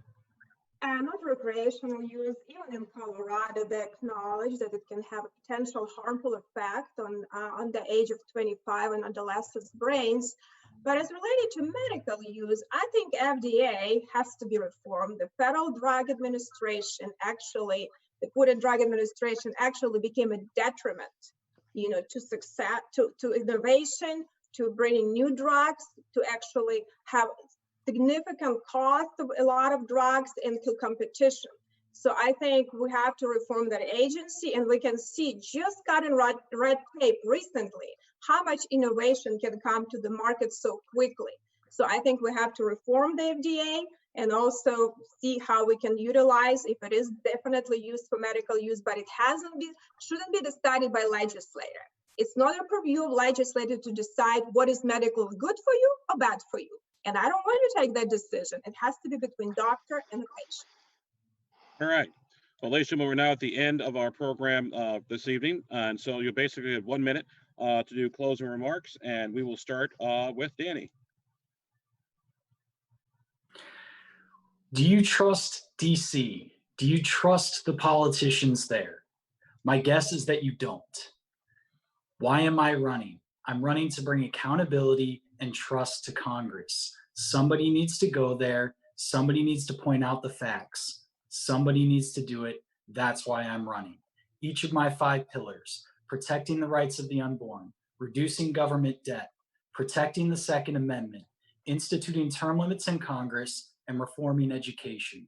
Not recreational use, even in Colorado, they acknowledge that it can have a potential harmful effect on the age of 25 and adolescents' brains. But as related to medical use, I think FDA has to be reformed. The Federal Drug Administration actually, the Food and Drug Administration actually became a detriment, to success, to innovation, to bringing new drugs, to actually have significant cost of a lot of drugs into competition. So I think we have to reform that agency, and we can see just cutting red tape recently, how much innovation can come to the market so quickly. So I think we have to reform the FDA and also see how we can utilize, if it is definitely used for medical use, but it shouldn't be decided by legislator. It's not a purview of legislator to decide what is medical good for you or bad for you. And I don't want to take that decision. It has to be between doctor and the patient. All right. Well, ladies and gentlemen, we're now at the end of our program this evening. And so you basically have 1 minute to do closing remarks, and we will start with Danny. Do you trust DC? Do you trust the politicians there? My guess is that you don't. Why am I running? I'm running to bring accountability and trust to Congress. Somebody needs to go there. Somebody needs to point out the facts. Somebody needs to do it. That's why I'm running. Each of my 5 pillars: protecting the rights of the unborn, reducing government debt, protecting the Second Amendment, instituting term limits in Congress, and reforming education.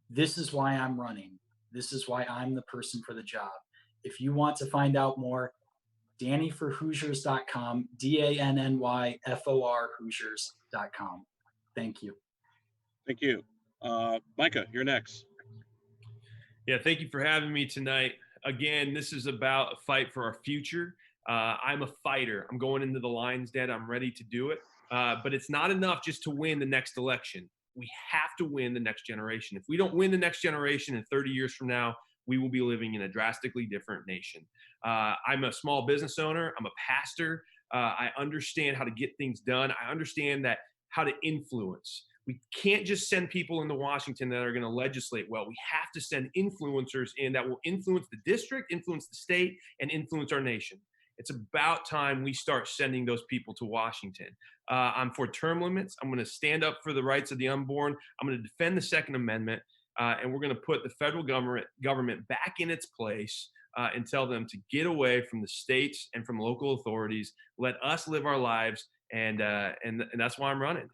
This is why I'm running. This is why I'm the person for the job. If you want to find out more, DannyForHoosiers.com, DANNYFOR Hoosiers.com. Thank you. Thank you. Micah, you're next. Yeah, thank you for having me tonight. Again, this is about a fight for our future. I'm a fighter. I'm going into the lion's den. I'm ready to do it. But it's not enough just to win the next election. We have to win the next generation. If we don't win the next generation in 30 years from now, we will be living in a drastically different nation. I'm a small business owner. I'm a pastor. I understand how to get things done. I understand that how to influence. We can't just send people into Washington that are going to legislate well. We have to send influencers in that will influence the district, influence the state, and influence our nation. It's about time we start sending those people to Washington. I'm for term limits. I'm going to stand up for the rights of the unborn. I'm going to defend the Second Amendment, and we're going to put the federal government back in its place and tell them to get away from the states and from local authorities. Let us live our lives, and that's why I'm running.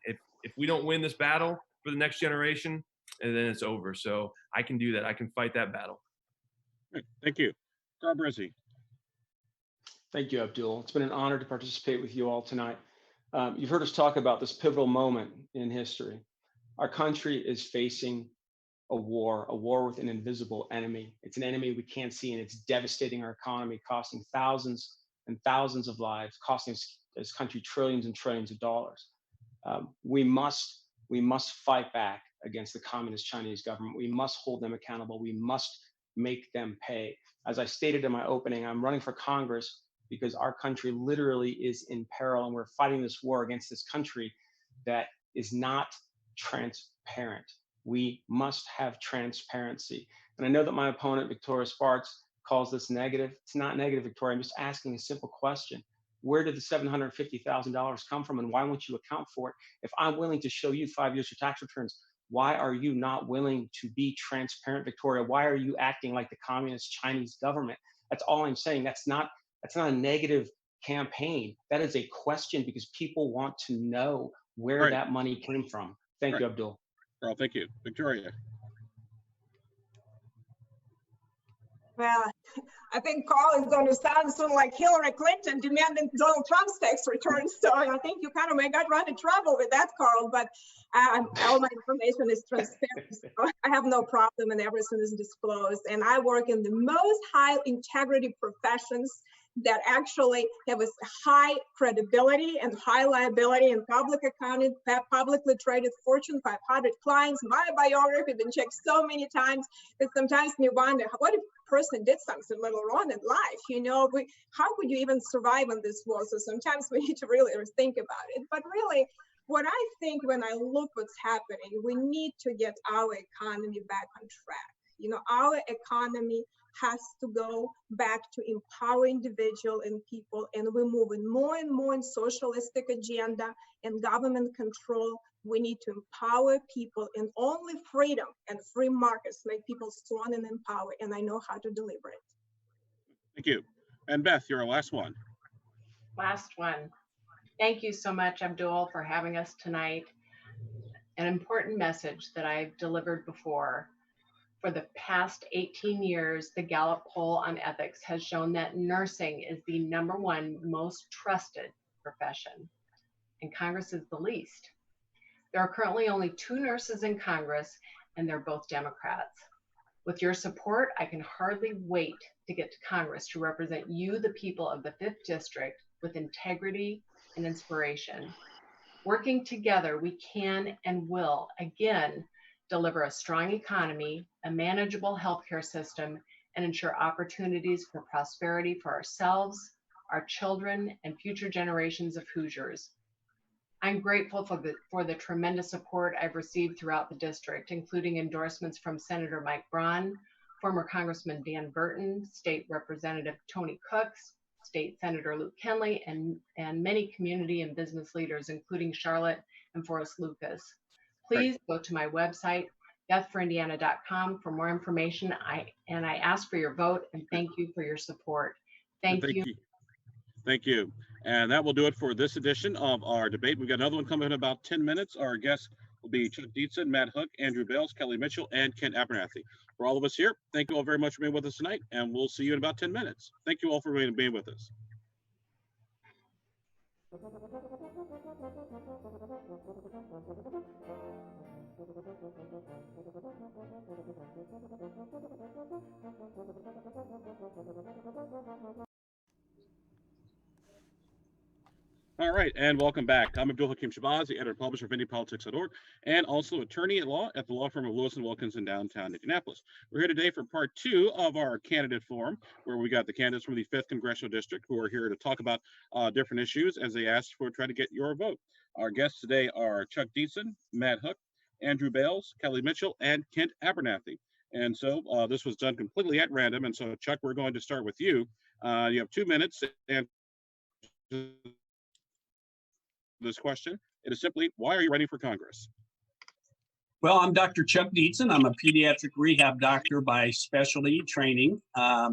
If we don't win this battle for the next generation, and then it's over. So I can do that. I can fight that battle. Great. Thank you. Brizzi. Thank you, Abdul. It's been an honor to participate with you all tonight. You've heard us talk about this pivotal moment in history. Our country is facing a war with an invisible enemy. It's an enemy we can't see, and it's devastating our economy, costing thousands and thousands of lives, costing this country trillions and trillions of dollars. We must fight back against the communist Chinese government. We must hold them accountable. We must make them pay. As I stated in my opening, I'm running for Congress because our country literally is in peril, and we're fighting this war against this country that is not transparent. We must have transparency. And I know that my opponent, Victoria Spartz, calls this negative. It's not negative, Victoria. I'm just asking a simple question. Where did the $750,000 come from, and why won't you account for it? If I'm willing to show you 5 years of tax returns, why are you not willing to be transparent, Victoria? Why are you acting like the communist Chinese government? That's all I'm saying. That's not a negative campaign. That is a question because people want to know where that money came from. Thank you, Abdul. Carl, thank you. Victoria. Well, I think Carl is going to sound soon like Hillary Clinton demanding Donald Trump's tax returns. So I think you kind of may got run into trouble with that, Carl. But all my information is transparent. So I have no problem, and everything is disclosed. And I work in the most high integrity professions that actually have a high credibility and high liability in public accounting, publicly traded Fortune 500 clients. My biography been checked so many times that sometimes we wonder, what if a person did something a little wrong in life? You know, how could you even survive in this world? So sometimes we need to really think about it. But really, what I think when I look what's happening, we need to get our economy back on track. You know, our economy has to go back to empower individual and people, and we're moving more and more in socialistic agenda and government control. We need to empower people, and only freedom and free markets make people strong and empowered, and I know how to deliver it. Thank you. And Beth, you're our last one. Last one. Thank you so much, Abdul, for having us tonight. An important message that I've delivered before. For the past 18 years, the Gallup poll on ethics has shown that nursing is the #1 most trusted profession, and Congress is the least. There are currently only 2 nurses in Congress, and they're both Democrats. With your support, I can hardly wait to get to Congress to represent you, the people of the 5th District, with integrity and inspiration. Working together, we can and will, again, deliver a strong economy, a manageable healthcare system, and ensure opportunities for prosperity for ourselves, our children, and future generations of Hoosiers. I'm grateful for the tremendous support I've received throughout the district, including endorsements from Senator Mike Braun, former Congressman Dan Burton, State Representative Tony Cooks, State Senator Luke Kenley, and many community and business leaders, including Charlotte and Forrest Lucas. Please go to my website, bethforindiana.com, for more information. I ask for your vote, and thank you for your support. Thank you. Thank you. And that will do it for this edition of our debate. We've got another one coming in about 10 minutes. Our guests will be Chuck Dietzen, Matt Hook, Andrew Bales, Kelly Mitchell, and Ken Abernathy. For all of us here, thank you all very much for being with us tonight, and we'll see you in about 10 minutes. Thank you all for being with us. All right, and welcome back. I'm Abdul-hakim Shabazz, the editor and publisher of IndyPolitics.org, and also attorney at law at the law firm of Lewis & Wilkins in downtown Indianapolis. We're here today for part 2 of our candidate forum, where we got the candidates from the 5th Congressional District who are here to talk about different issues as they asked for try to get your vote. Our guests today are Chuck Dietzen, Matt Hook, Andrew Bales, Kelly Mitchell, and Kent Abernathy. And so this was done completely at random. And so, Chuck, we're going to start with you. You have 2 minutes and this question. It is simply, why are you running for Congress? Well, I'm Dr. Chuck Dietzen. I'm a pediatric rehab doctor by specialty training. I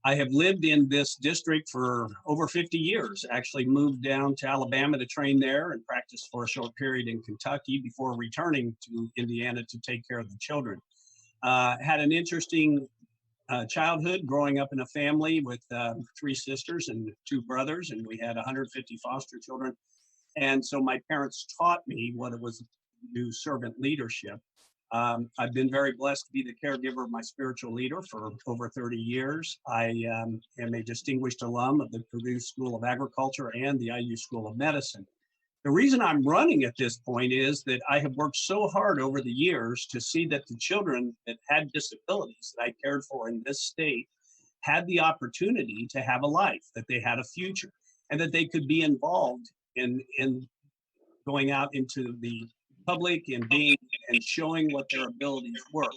have lived in this district for over 50 years, actually moved down to Alabama to train there and practiced for a short period in Kentucky before returning to Indiana to take care of the children. Had an interesting childhood growing up in a family with 3 sisters and 2 brothers, and we had 150 foster children. And so my parents taught me what it was to do servant leadership. I've been very blessed to be the caregiver of my spiritual leader for over 30 years. I am a distinguished alum of the Purdue School of Agriculture and the IU School of Medicine. The reason I'm running at this point is that I have worked so hard over the years to see that the children that had disabilities that I cared for in this state had the opportunity to have a life, that they had a future, and that they could be involved in going out into the public and showing what their abilities were.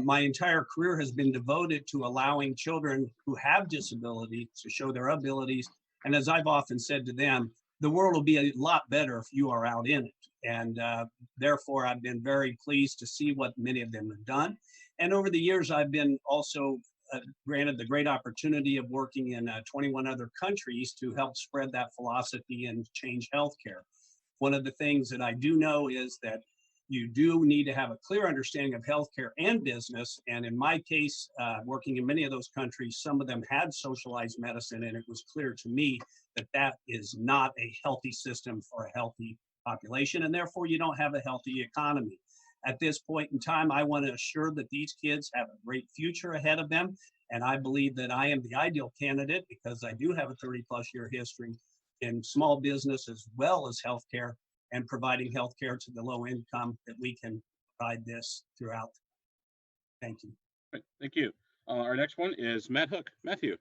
My entire career has been devoted to allowing children who have disabilities to show their abilities. And as I've often said to them, the world will be a lot better if you are out in it. And therefore, I've been very pleased to see what many of them have done. And over the years, I've been also granted the great opportunity of working in 21 other countries to help spread that philosophy and change healthcare. One of the things that I do know is that you do need to have a clear understanding of healthcare and business. And in my case, working in many of those countries, some of them had socialized medicine, and it was clear to me that that is not a healthy system for a healthy population, and therefore you don't have a healthy economy. At this point in time, I want to assure that these kids have a great future ahead of them. And I believe that I am the ideal candidate because I do have a 30+ year history in small business as well as healthcare and providing healthcare to the low income, that we can provide this throughout. Thank you. Right, thank you. Our next one is Matt Hook. Matthew.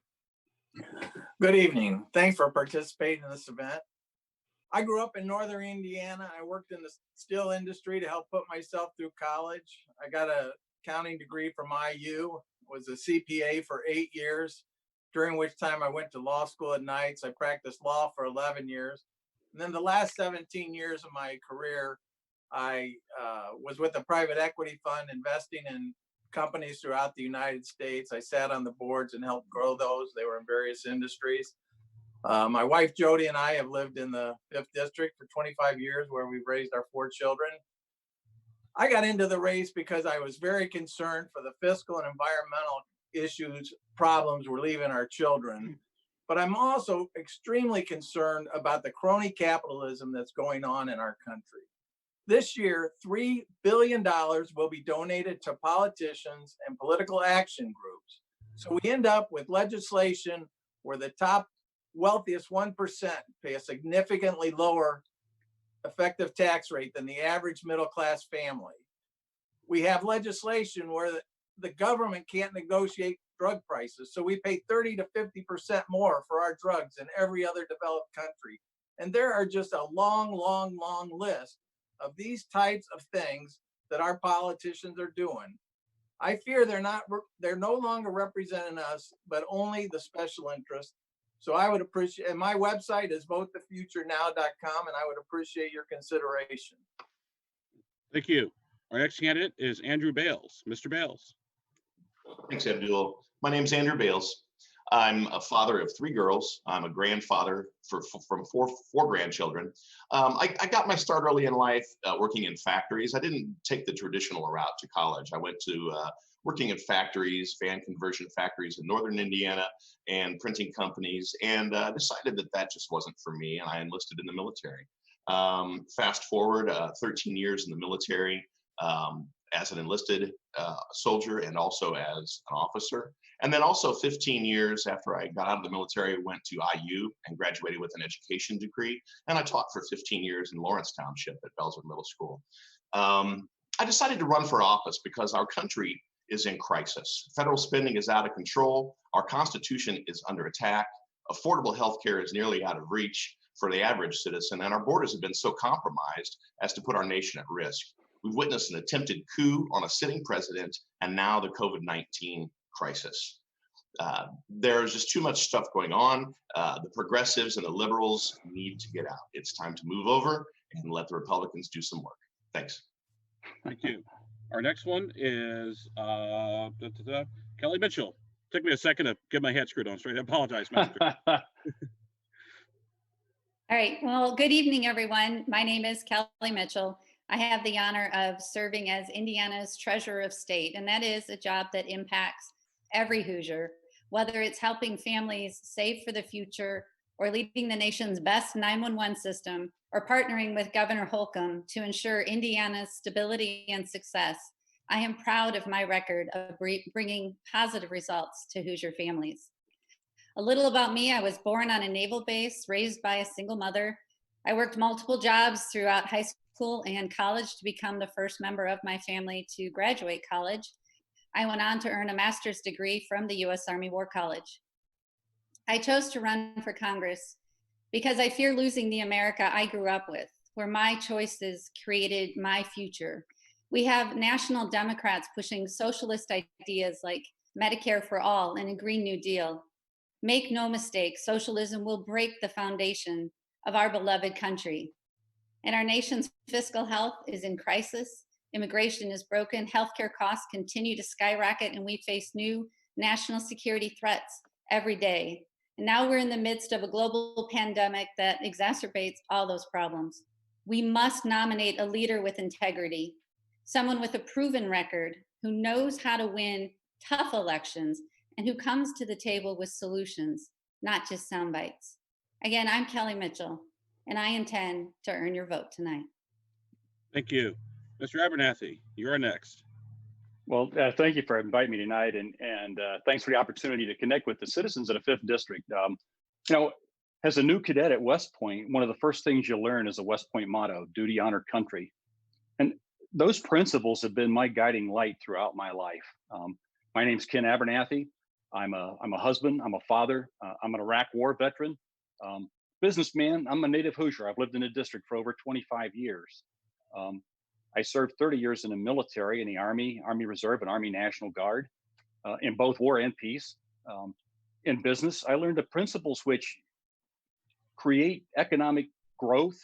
Good evening. Thanks for participating in this event. I grew up in Northern Indiana. I worked in the steel industry to help put myself through college. I got an accounting degree from IU, was a CPA for 8 years, during which time I went to law school at nights. I practiced law for 11 years. And then the last 17 years of my career, I was with a private equity fund investing in companies throughout the United States. I sat on the boards and helped grow those. They were in various industries. My wife, Jody, and I have lived in the 5th District for 25 years, where we've raised our 4 children. I got into the race because I was very concerned for the fiscal and environmental issues, problems we're leaving our children. But I'm also extremely concerned about the crony capitalism that's going on in our country. This year, $3 billion will be donated to politicians and political action groups. So we end up with legislation where the top wealthiest 1% pay a significantly lower effective tax rate than the average middle-class family. We have legislation where the government can't negotiate drug prices, so we pay 30 to 50% more for our drugs than every other developed country. And there are just a long, long, long list of these types of things that our politicians are doing. I fear they're no longer representing us, but only the special interest. So I would appreciate, and my website is votethefuturenow.com, and I would appreciate your consideration. Thank you. Our next candidate is Andrew Bales. Mr. Bales. Thanks, Abdul. My name's Andrew Bales. I'm a father of 3 girls. I'm a grandfather from four grandchildren. I got my start early in life working in factories. I didn't take the traditional route to college. I went to working at factories, fan conversion factories in northern Indiana and printing companies, and decided that that just wasn't for me, and I enlisted in the military. Fast forward 13 years in the military as an enlisted soldier and also as an officer. And then also 15 years after I got out of the military, went to IU and graduated with an education degree. And I taught for 15 years in Lawrence Township at Belzer Middle School. I decided to run for office because our country is in crisis. Federal spending is out of control. Our Constitution is under attack. Affordable health care is nearly out of reach for the average citizen. And our borders have been so compromised as to put our nation at risk. We've witnessed an attempted coup on a sitting president and now the COVID-19 crisis. There's just too much stuff going on. The progressives and the liberals need to get out. It's time to move over and let the Republicans do some work. Thanks. Thank you. Our next one is Kelly Mitchell. Took me a second to get my head screwed on straight. I apologize, Master. All right. Well, good evening, everyone. My name is Kelly Mitchell. I have the honor of serving as Indiana's Treasurer of State, and that is a job that impacts every Hoosier, whether it's helping families save for the future or leading the nation's best 911 system or partnering with Governor Holcomb to ensure Indiana's stability and success. I am proud of my record of bringing positive results to Hoosier families. A little about me: I was born on a naval base, raised by a single mother. I worked multiple jobs throughout high school and college to become the first member of my family to graduate college. I went on to earn a master's degree from the U.S. Army War College. I chose to run for Congress because I fear losing the America I grew up with, where my choices created my future. We have national Democrats pushing socialist ideas like Medicare for all and a Green New Deal. Make no mistake, socialism will break the foundation of our beloved country. And our nation's fiscal health is in crisis. Immigration is broken. Healthcare costs continue to skyrocket, and we face new national security threats every day. And now we're in the midst of a global pandemic that exacerbates all those problems. We must nominate a leader with integrity, someone with a proven record who knows how to win tough elections and who comes to the table with solutions, not just sound bites. Again, I'm Kelly Mitchell, and I intend to earn your vote tonight. Thank you. Mr. Abernathy, you're next. Well, thank you for inviting me tonight, and thanks for the opportunity to connect with the citizens of the 5th District. As a new cadet at West Point, one of the first things you learn is a West Point motto: duty, honor, country. And those principles have been my guiding light throughout my life. My name's Ken Abernathy. I'm a husband. I'm a father. I'm an Iraq War veteran. Businessman. I'm a native Hoosier. I've lived in the district for over 25 years. I served 30 years in the military, in the Army, Army Reserve, and Army National Guard, in both war and peace. In business, I learned the principles which create economic growth,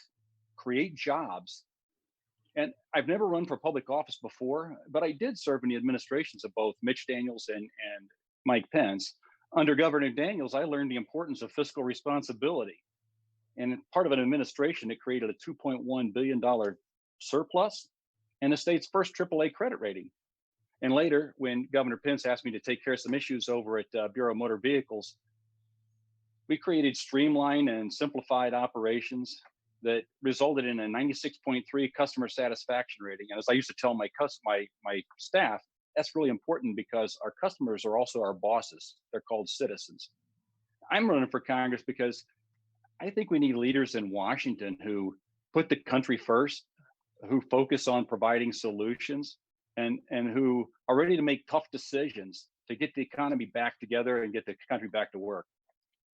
create jobs. And I've never run for public office before, but I did serve in the administrations of both Mitch Daniels and Mike Pence. Under Governor Daniels, I learned the importance of fiscal responsibility. And part of an administration that created a $2.1 billion surplus and the state's first AAA credit rating. And later, when Governor Pence asked me to take care of some issues over at Bureau of Motor Vehicles, we created streamlined and simplified operations that resulted in a 96.3 customer satisfaction rating. And as I used to tell my staff, that's really important because our customers are also our bosses. They're called citizens. I'm running for Congress because I think we need leaders in Washington who put the country first, who focus on providing solutions, and who are ready to make tough decisions to get the economy back together and get the country back to work.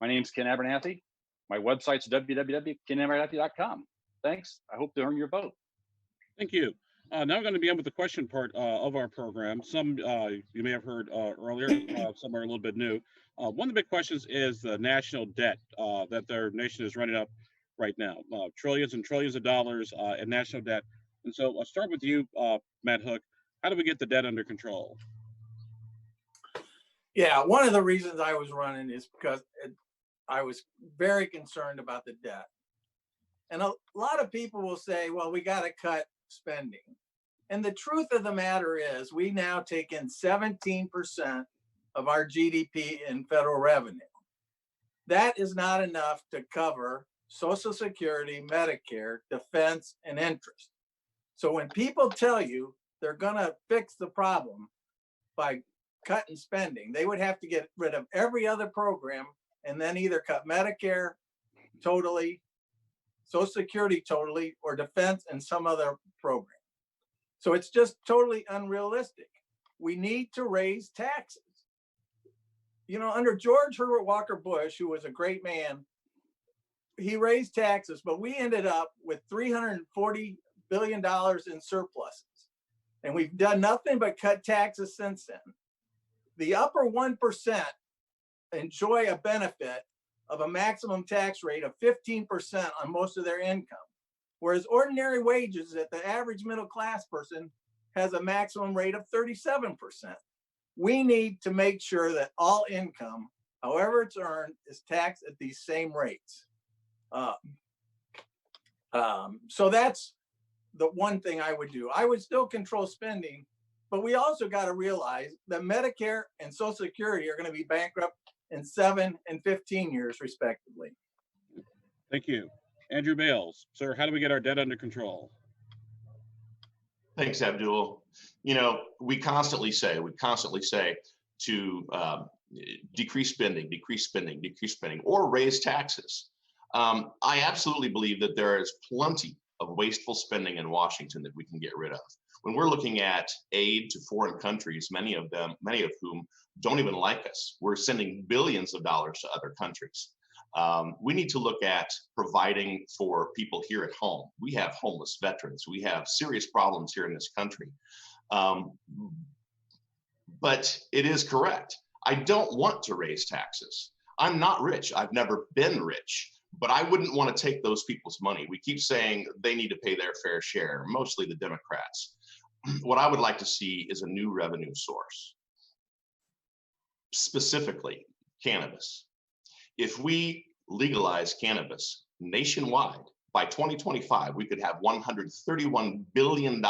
My name's Ken Abernathy. My website's www.kenabernathy.com. Thanks. I hope to earn your vote. Thank you. Now we're going to begin with the question part of our program. Some you may have heard earlier, some are a little bit new. One of the big questions is the national debt that their nation is running up right now. Trillions and trillions of dollars in national debt. And so I'll start with you, Matt Hook. How do we get the debt under control? Yeah, one of the reasons I was running is because I was very concerned about the debt. And a lot of people will say, well, we got to cut spending. And the truth of the matter is we now take in 17% of our GDP in federal revenue. That is not enough to cover Social Security, Medicare, defense, and interest. So when people tell you they're going to fix the problem by cutting spending, they would have to get rid of every other program and then either cut Medicare totally, Social Security totally, or defense and some other program. So it's just totally unrealistic. We need to raise taxes. You know, under George Herbert Walker Bush, who was a great man, he raised taxes, but we ended up with $340 billion in surpluses. And we've done nothing but cut taxes since then. The upper 1% enjoy a benefit of a maximum tax rate of 15% on most of their income, whereas ordinary wages at the average middle class person has a maximum rate of 37%. We need to make sure that all income, however it's earned, is taxed at these same rates. So that's the one thing I would do. I would still control spending, but we also got to realize that Medicare and Social Security are going to be bankrupt in 7 and 15 years, respectively. Thank you. Andrew Bales, sir, how do we get our debt under control? Thanks, Abdul. You know, we constantly say to decrease spending, or raise taxes. I absolutely believe that there is plenty of wasteful spending in Washington that we can get rid of. When we're looking at aid to foreign countries, many of whom don't even like us, we're sending billions of dollars to other countries. We need to look at providing for people here at home. We have homeless veterans. We have serious problems here in this country. But it is correct. I don't want to raise taxes. I'm not rich. I've never been rich, but I wouldn't want to take those people's money. We keep saying they need to pay their fair share, mostly the Democrats. What I would like to see is a new revenue source, specifically cannabis. If we legalize cannabis nationwide, by 2025, we could have $131 billion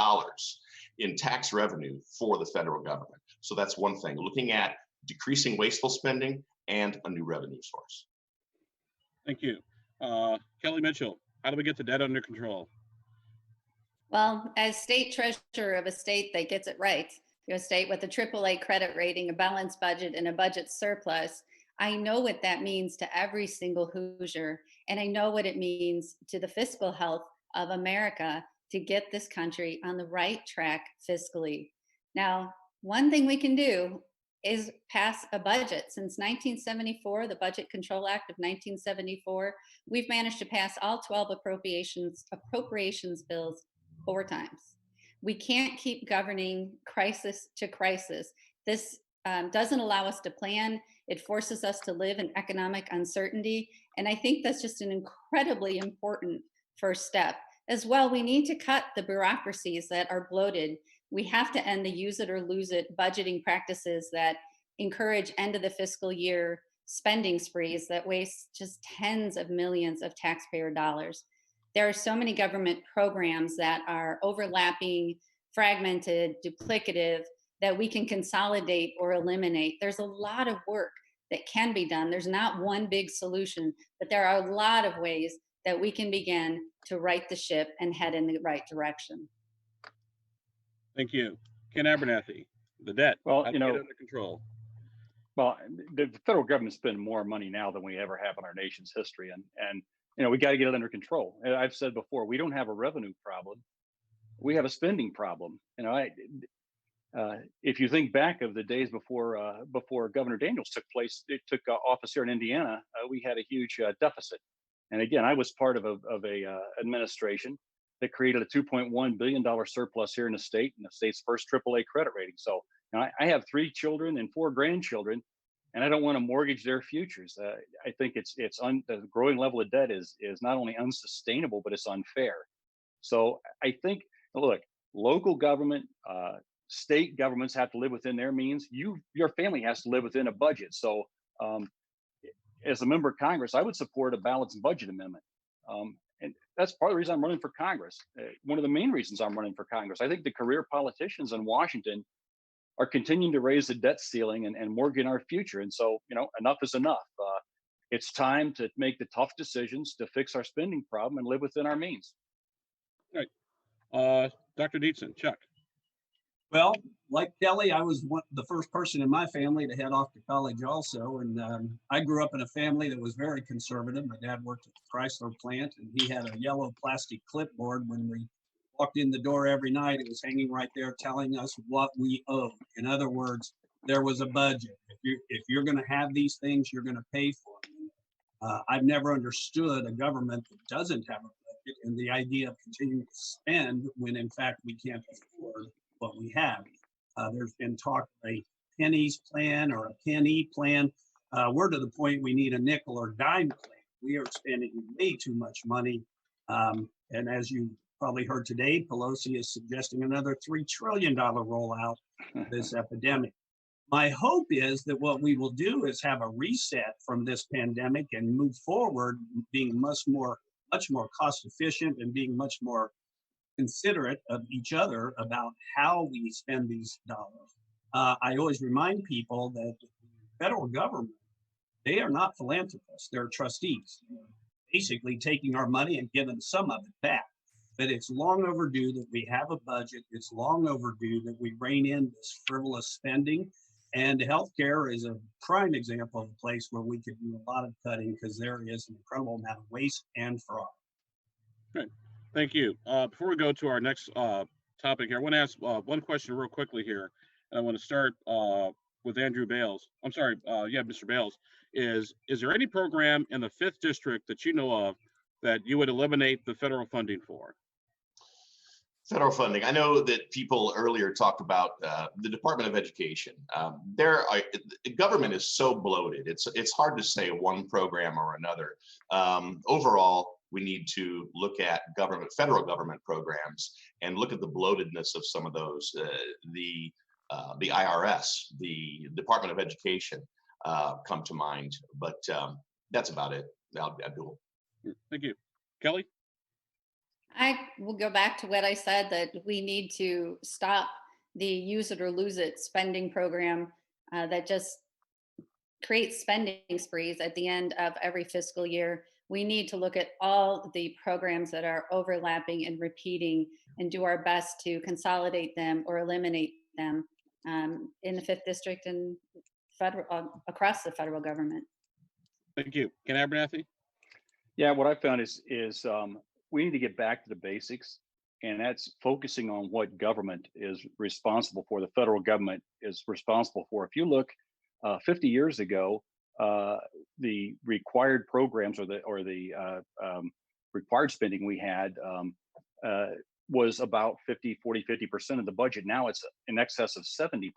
in tax revenue for the federal government. So that's one thing, looking at decreasing wasteful spending and a new revenue source. Thank you. Kelly Mitchell, how do we get the debt under control? Well, as state treasurer of a state that gets it right, a state with a AAA credit rating, a balanced budget, and a budget surplus, I know what that means to every single Hoosier, and I know what it means to the fiscal health of America to get this country on the right track fiscally. Now, one thing we can do is pass a budget. Since 1974, the Budget Control Act of 1974, we've managed to pass all 12 appropriations bills 4 times. We can't keep governing crisis to crisis. This doesn't allow us to plan. It forces us to live in economic uncertainty. And I think that's just an incredibly important first step. As well, we need to cut the bureaucracies that are bloated. We have to end the use it or lose it budgeting practices that encourage end of the fiscal year spending sprees that waste just tens of millions of taxpayer dollars. There are so many government programs that are overlapping, fragmented, duplicative, that we can consolidate or eliminate. There's a lot of work that can be done. There's not one big solution, but there are a lot of ways that we can begin to right the ship and head in the right direction. Thank you. Ken Abernathy, the debt, Well, how to get it under control. Well, the federal government spends more money now than we ever have in our nation's history, and we got to get it under control. And I've said before, we don't have a revenue problem, we have a spending problem. If you think back of the days before Governor Daniels took office here in Indiana, we had a huge deficit. And again, I was part of a administration that created a $2.1 billion surplus here in the state, and the state's first AAA credit rating. So I have 3 children and 4 grandchildren, and I don't want to mortgage their futures. I think the growing level of debt is not only unsustainable, but it's unfair. So I think, look, local government, state governments have to live within their means. Your family has to live within a budget. So as a member of Congress, I would support a balanced budget amendment. and that's part of the reason I'm running for Congress. One of the main reasons I'm running for Congress. I think the career politicians in Washington are continuing to raise the debt ceiling and mortgage our future. And so, enough is enough. It's time to make the tough decisions to fix our spending problem and live within our means. Right. Dr. Dietzen, Chuck. Well, like Kelly, I was the first person in my family to head off to college also. And I grew up in a family that was very conservative. My dad worked at the Chrysler plant, and he had a yellow plastic clipboard. When we walked in the door every night, it was hanging right there telling us what we owed. In other words, there was a budget. If you're going to have these things, you're going to pay for them. I've never understood a government that doesn't have a budget and the idea of continuing to spend when in fact we can't afford what we have. There's been talk of a pennies plan or a penny plan. We're to the point we need a nickel or dime plan. We are spending way too much money. And as you probably heard today, Pelosi is suggesting another $3 trillion rollout of this epidemic. My hope is that what we will do is have a reset from this pandemic and move forward being much more cost efficient and being much more considerate of each other about how we spend these dollars. I always remind people that the federal government, they are not philanthropists, they're trustees, basically taking our money and giving some of it back. But it's long overdue that we have a budget. It's long overdue that we rein in this frivolous spending. And healthcare is a prime example of a place where we could do a lot of cutting because there is an incredible amount of waste and fraud. Great. Thank you. Before we go to our next topic here, I want to ask one question real quickly here. And I want to start with Andrew Bales. I'm sorry, Mr. Bales. Is there any program in the 5th District that you know of that you would eliminate the federal funding for? Federal funding. I know that people earlier talked about the Department of Education. Government is so bloated. It's hard to say one program or another. Overall, we need to look at federal government programs and look at the bloatedness of some of those. The IRS, the Department of Education come to mind, but that's about it. Abdul. Thank you. Kelly? I will go back to what I said, that we need to stop the use it or lose it spending program that just creates spending sprees at the end of every fiscal year. We need to look at all the programs that are overlapping and repeating and do our best to consolidate them or eliminate them in the 5th District and across the federal government. Thank you. Ken Abernathy? Yeah, what I found is we need to get back to the basics, and that's focusing on what government is responsible for. The federal government is responsible for. If you look 50 years ago, the required programs or the required spending we had was about 50% of the budget. Now it's in excess of 70%.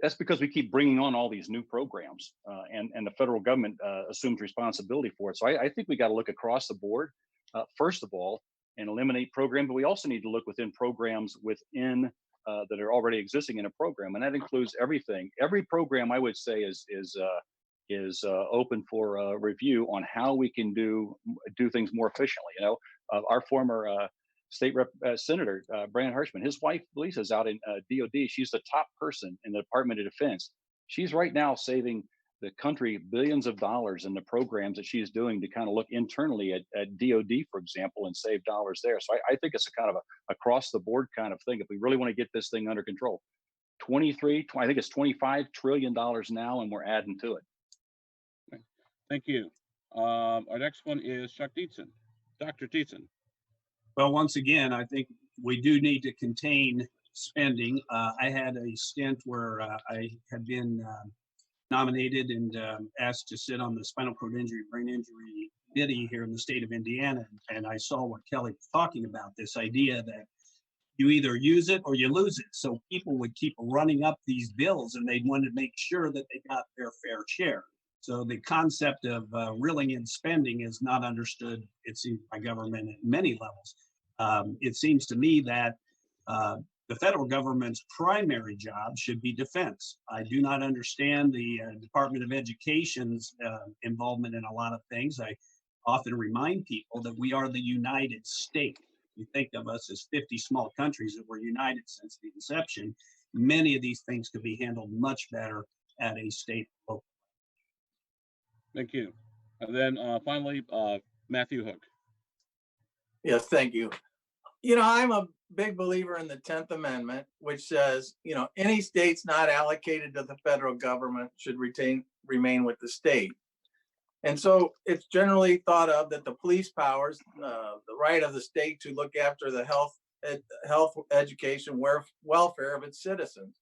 That's because we keep bringing on all these new programs, and the federal government assumes responsibility for it. So I think we got to look across the board, first of all, and eliminate programs. But we also need to look within programs within that are already existing in a program, and that includes everything. Every program, I would say, is open for review on how we can do things more efficiently. Our former State Rep Senator Brandon Hirschman, his wife Lisa is out in DOD. She's the top person in the Department of Defense. She's right now saving the country billions of dollars in the programs that she's doing to kind of look internally at DOD, for example, and save dollars there. So I think it's a kind of across the board kind of thing. If we really want to get this thing under control, I think it's $25 trillion now, and we're adding to it. Okay. Thank you. Our next one is Chuck Dietzen. Dr. Dietzen. Well, once again, I think we do need to contain spending. I had a stint where I had been nominated and asked to sit on the spinal cord injury, brain injury committee here in the state of Indiana. And I saw what Kelly was talking about, this idea that you either use it or you lose it. So people would keep running up these bills and they'd want to make sure that they got their fair share. So the concept of reeling in spending is not understood, it seems, by government at many levels. It seems to me that the federal government's primary job should be defense. I do not understand the Department of Education's involvement in a lot of things. I often remind people that we are the United States. You think of us as 50 small countries that were united since the inception. Many of these things could be handled much better at a state level. Thank you. And then finally, Matthew Hook. Yes, thank you. I'm a big believer in the 10th Amendment, which says, any states not allocated to the federal government should remain with the state. And so it's generally thought of that the police powers, the right of the state to look after the health, education, welfare of its citizens.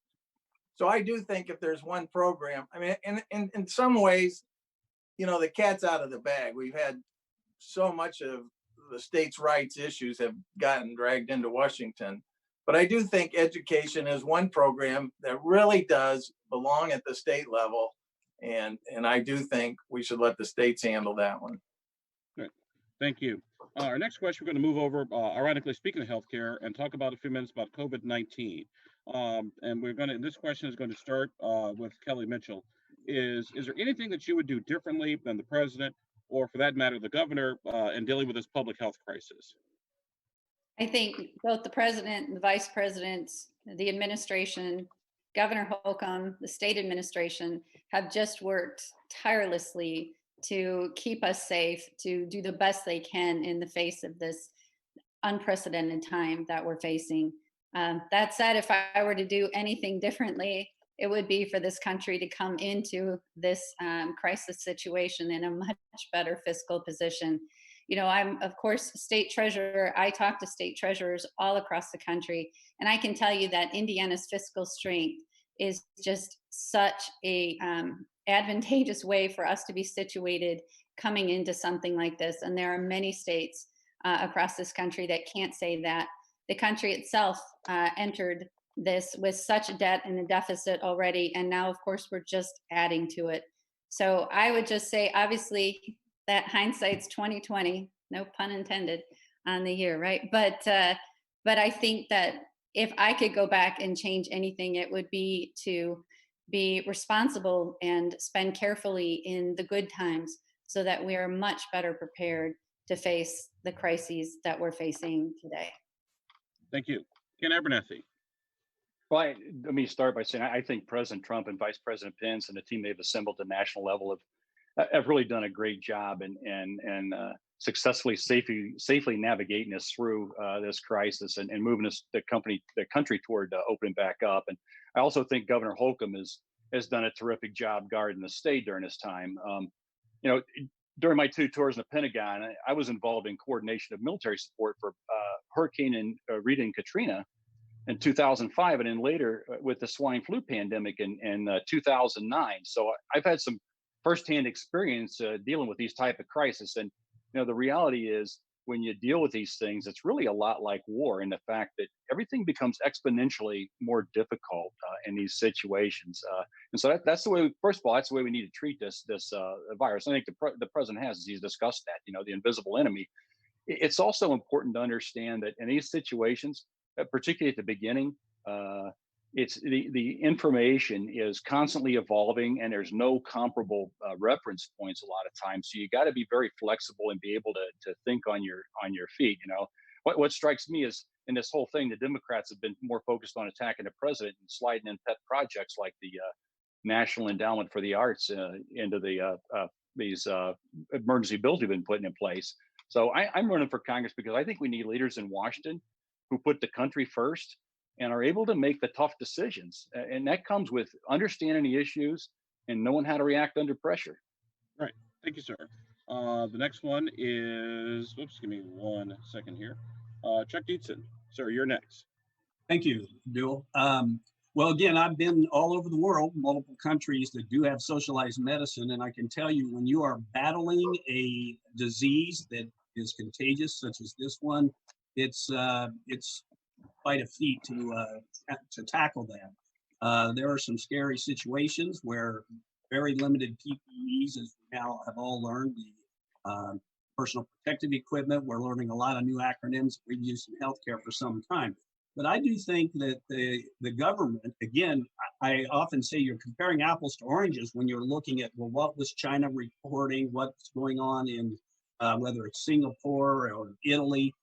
So I do think if there's one program, I mean, in some ways, the cat's out of the bag. We've had so much of the states' rights issues have gotten dragged into Washington. But I do think education is one program that really does belong at the state level. And I do think we should let the states handle that one. Good. Thank you. Our next question, we're going to move over, ironically speaking of healthcare, and talk about a few minutes about COVID-19. And this question is going to start with Kelly Mitchell. Is there anything that you would do differently than the president, or for that matter, the governor, in dealing with this public health crisis? I think both the president, the vice presidents, the administration, Governor Holcomb, the state administration have just worked tirelessly to keep us safe, to do the best they can in the face of this unprecedented time that we're facing. That said, if I were to do anything differently, it would be for this country to come into this crisis situation in a much better fiscal position. I'm, of course, state treasurer. I talk to state treasurers all across the country, and I can tell you that Indiana's fiscal strength is just such a advantageous way for us to be situated coming into something like this. And there are many states across this country that can't say that. The country itself entered this with such a debt and a deficit already, and now, of course, we're just adding to it. So I would just say, obviously, that hindsight's 2020, no pun intended on the year, right? But I think that if I could go back and change anything, it would be to be responsible and spend carefully in the good times so that we are much better prepared to face the crises that we're facing today. Thank you. Ken Abernathy. Well, let me start by saying I think President Trump and Vice President Pence and the team they've assembled at the national level have really done a great job and successfully safely navigating us through this crisis and moving the country toward opening back up. And I also think Governor Holcomb has done a terrific job guarding the state during this time. During my 2 tours in the Pentagon, I was involved in coordination of military support for Hurricane Rita and Katrina in 2005, and then later with the swine flu pandemic in 2009. So I've had some firsthand experience dealing with these type of crises. And the reality is, when you deal with these things, it's really a lot like war in the fact that everything becomes exponentially more difficult in these situations. And so that's the way. First of all, that's the way we need to treat this virus. I think the president has, as he's discussed that, the invisible enemy. It's also important to understand that in these situations, particularly at the beginning, it's the information is constantly evolving, and there's no comparable reference points a lot of times. So you got to be very flexible and be able to think on your feet. What strikes me is, in this whole thing, the Democrats have been more focused on attacking the president and sliding in pet projects like the National Endowment for the Arts into these emergency bills we've been putting in place. So I'm running for Congress because I think we need leaders in Washington who put the country first and are able to make the tough decisions. And that comes with understanding the issues and knowing how to react under pressure. Right. Thank you, sir. The next one is, oops, give me 1 second here. Chuck Dietzen. Sir, you're next. Thank you, Abdul. Well, again, I've been all over the world, multiple countries that do have socialized medicine. And I can tell you, when you are battling a disease that is contagious, such as this one, it's quite a feat to tackle that. There are some scary situations where very limited PPEs, as we now have all learned, the personal protective equipment. We're learning a lot of new acronyms we've used in healthcare for some time. But I do think that the government, again, I often say you're comparing apples to oranges when you're looking at, well, what was China reporting, what's going on in whether it's Singapore or Italy,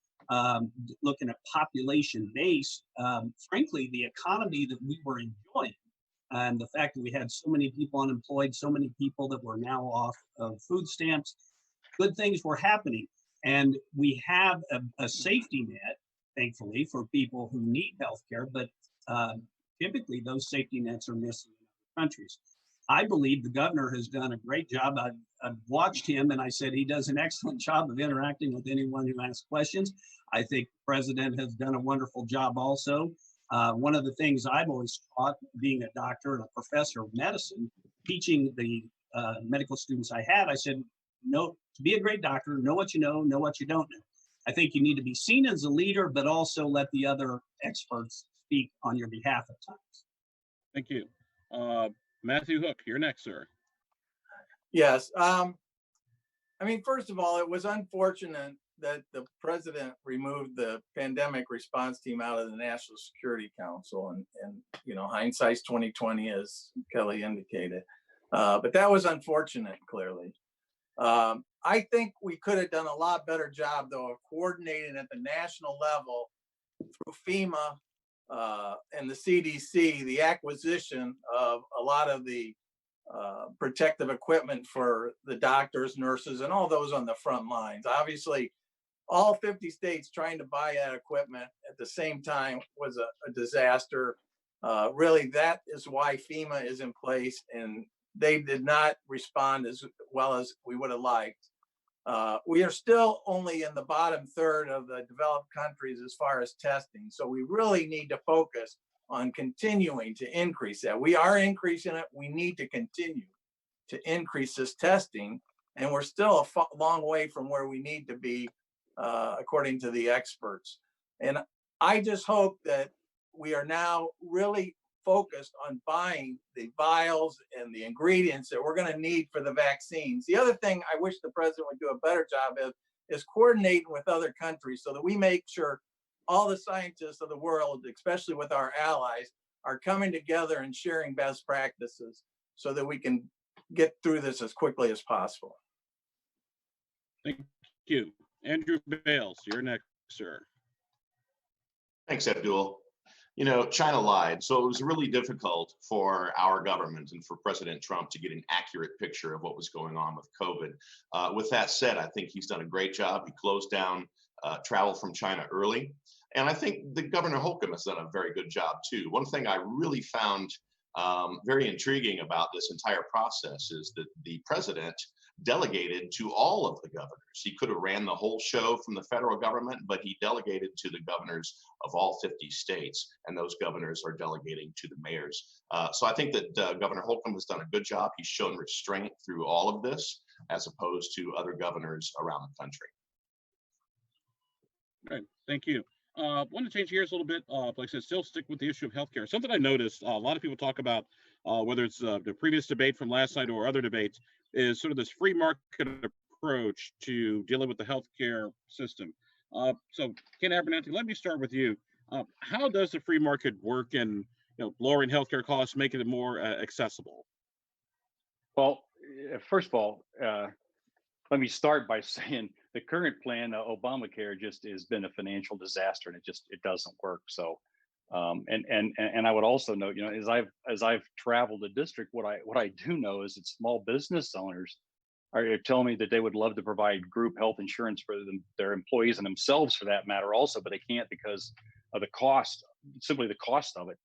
looking at population base, frankly, the economy that we were enjoying and the fact that we had so many people unemployed, so many people that were now off of food stamps, good things were happening. And we have a safety net, thankfully, for people who need health care, but typically those safety nets are missing in other countries. I believe the governor has done a great job. I've watched him and I said he does an excellent job of interacting with anyone who asks questions. I think the president has done a wonderful job also. One of the things I've always taught, being a doctor and a professor of medicine, teaching the medical students I had, I said, no, to be a great doctor, know what you know what you don't know. I think you need to be seen as a leader, but also let the other experts speak on your behalf at times. Thank you. Matthew Hook, you're next, sir. Yes. I mean, first of all, it was unfortunate that the president removed the pandemic response team out of the National Security Council, and you know, hindsight's 2020, as Kelly indicated. But that was unfortunate, clearly. I think we could have done a lot better job, though, of coordinating at the national level through FEMA and the CDC, the acquisition of a lot of the protective equipment for the doctors, nurses, and all those on the front lines. Obviously, all 50 states trying to buy that equipment at the same time was a disaster. Really, that is why FEMA is in place, and they did not respond as well as we would have liked. We are still only in the bottom third of the developed countries as far as testing. So we really need to focus on continuing to increase that. We are increasing it. We need to continue to increase this testing. And we're still a long way from where we need to be, according to the experts. And I just hope that we are now really focused on buying the vials and the ingredients that we're going to need for the vaccines. The other thing I wish the president would do a better job of is coordinating with other countries so that we make sure all the scientists of the world, especially with our allies, are coming together and sharing best practices so that we can get through this as quickly as possible. Thank you. Andrew Bales, you're next, sir. Thanks, Abdul. You know, China lied, so it was really difficult for our government and for President Trump to get an accurate picture of what was going on with COVID. With that said, I think he's done a great job. He closed down travel from China early. And I think the Governor Holcomb has done a very good job too. One thing I really found very intriguing about this entire process is that the president delegated to all of the governors. He could have ran the whole show from the federal government, but he delegated to the governors of all 50 states, and those governors are delegating to the mayors. So I think that Governor Holcomb has done a good job. He's shown restraint through all of this, as opposed to other governors around the country. All right, thank you. I want to change gears a little bit. Like I said, still stick with the issue of healthcare. Something I noticed, a lot of people talk about, whether it's the previous debate from last night or other debates, is sort of this free market approach to dealing with the healthcare system. So, Ken Abernathy, let me start with you. How does the free market work in lowering healthcare costs, making it more accessible? Well, first of all, let me start by saying the current plan, Obamacare, just has been a financial disaster, and it doesn't work. So, and I would also note, as I've traveled the district, what I do know is that small business owners are telling me that they would love to provide group health insurance for their employees and themselves, for that matter, also, but they can't because of the cost, simply the cost of it.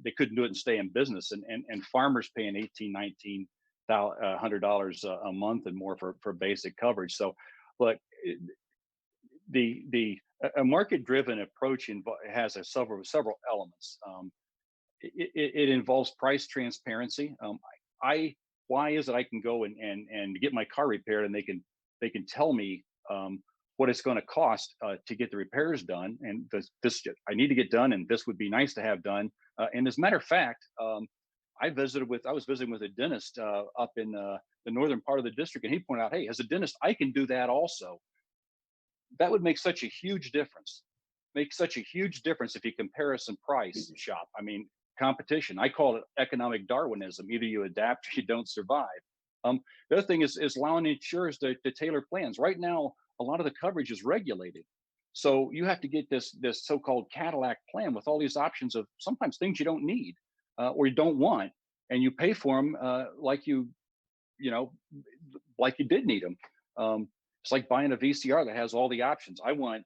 They couldn't do it and stay in business, and farmers paying $1,800, $1,900 a month and more for basic coverage. So, but a market-driven approach has several elements. It involves price transparency. Why is it I can go and get my car repaired, and they can tell me what it's going to cost to get the repairs done, and this I need to get done, and this would be nice to have done. And as a matter of fact, I was visiting with a dentist up in the northern part of the district, and he pointed out, hey, as a dentist, I can do that also. That would make such a huge difference. If you comparison price shop. I mean, competition. I call it economic Darwinism. Either you adapt or you don't survive. The other thing is allowing insurers to tailor plans. Right now, a lot of the coverage is regulated. So you have to get this so-called Cadillac plan with all these options of sometimes things you don't need or you don't want, and you pay for them like you did need them. It's like buying a VCR that has all the options. I want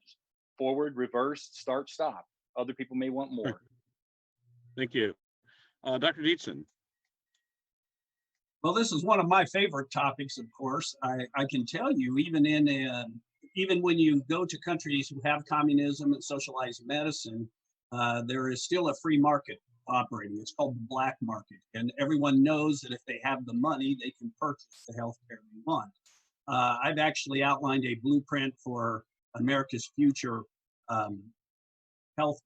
forward, reverse, start, stop. Other people may want more. Thank you. Dr. Dietzen. Well, this is one of my favorite topics, of course. I can tell you, even when you go to countries who have communism and socialized medicine, there is still a free market operating. It's called the black market. And everyone knows that if they have the money, they can purchase the healthcare they want. I've actually outlined a blueprint for America's future health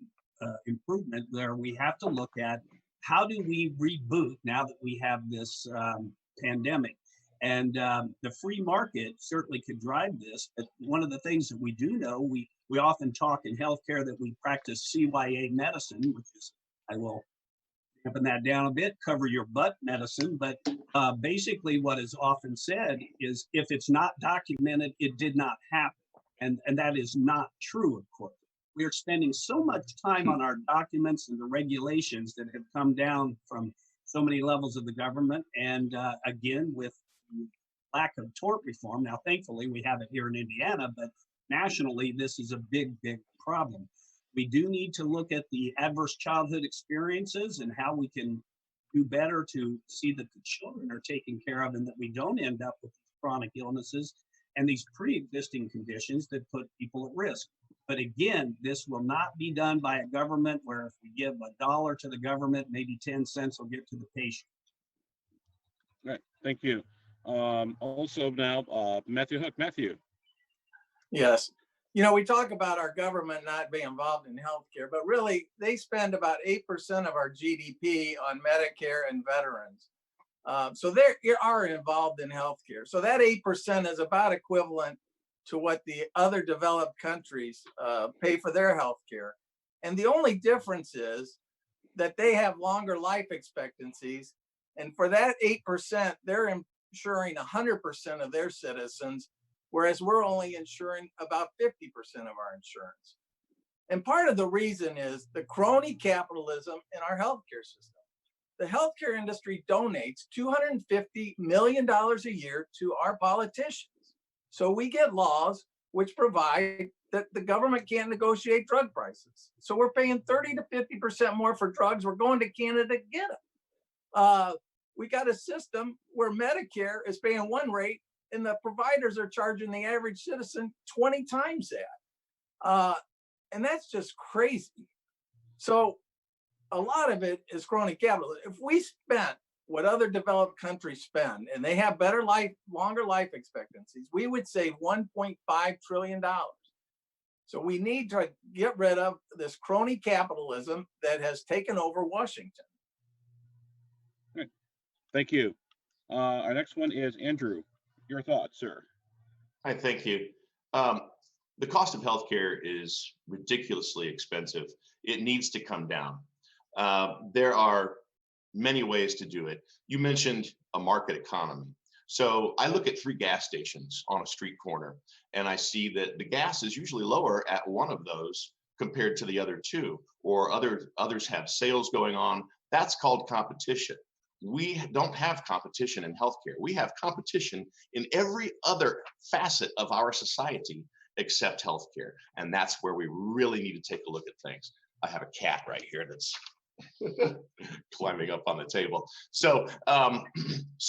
improvement, where we have to look at how do we reboot now that we have this pandemic. And the free market certainly could drive this. But one of the things that we do know, we often talk in healthcare that we practice CYA medicine, which is, I will dampen that down a bit, cover your butt medicine. But basically what is often said is if it's not documented, it did not happen. And that is not true, of course. We are spending so much time on our documents and the regulations that have come down from so many levels of the government. And again, with lack of tort reform, now thankfully we have it here in Indiana, but nationally this is a big, big problem. We do need to look at the adverse childhood experiences and how we can do better to see that the children are taken care of and that we don't end up with chronic illnesses and these pre-existing conditions that put people at risk. But again, this will not be done by a government where if we give $1 to the government, maybe 10 cents will get to the patient. Right. Thank you. Also now, Matthew Hook. Matthew. Yes. You know, we talk about our government not being involved in healthcare, but really they spend about 8% of our GDP on Medicare and veterans. So they are involved in healthcare. So that 8% is about equivalent to what the other developed countries pay for their healthcare. And the only difference is that they have longer life expectancies. And for that 8%, they're insuring 100% of their citizens, whereas we're only insuring about 50% of our insurance. And part of the reason is the crony capitalism in our healthcare system. The healthcare industry donates $250 million a year to our politicians. So we get laws which provide that the government can't negotiate drug prices. So we're paying 30 to 50% more for drugs. We're going to Canada to get them. We got a system where Medicare is paying one rate and the providers are charging the average citizen 20 times that. And that's just crazy. So a lot of it is crony capital. If we spent what other developed countries spend and they have better life, longer life expectancies, we would save $1.5 trillion. So we need to get rid of this crony capitalism that has taken over Washington. Good. Thank you. Our next one is Andrew. Your thoughts, sir. Hi, thank you. The cost of healthcare is ridiculously expensive. It needs to come down. There are many ways to do it. You mentioned a market economy. So I look at 3 gas stations on a street corner, and I see that the gas is usually lower at one of those compared to the other 2, or others have sales going on. That's called competition. We don't have competition in healthcare. We have competition in every other facet of our society except healthcare. And that's where we really need to take a look at things. I have a cat right here that's climbing up on the table. So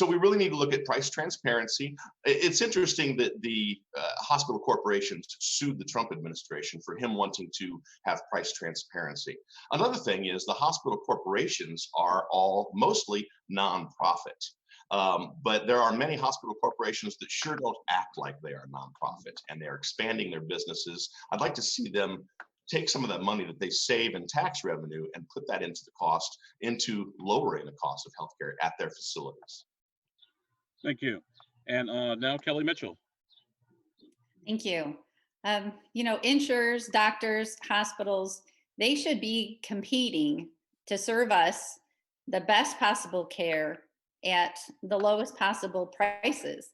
we really need to look at price transparency. It's interesting that the hospital corporations sued the Trump administration for him wanting to have price transparency. Another thing is the hospital corporations are all mostly nonprofit. But there are many hospital corporations that sure don't act like they are nonprofit, and they're expanding their businesses. I'd like to see them take some of that money that they save in tax revenue and put that into lowering the cost of healthcare at their facilities. Thank you. And now Kelly Mitchell. Thank you. You know, insurers, doctors, hospitals, they should be competing to serve us the best possible care at the lowest possible prices.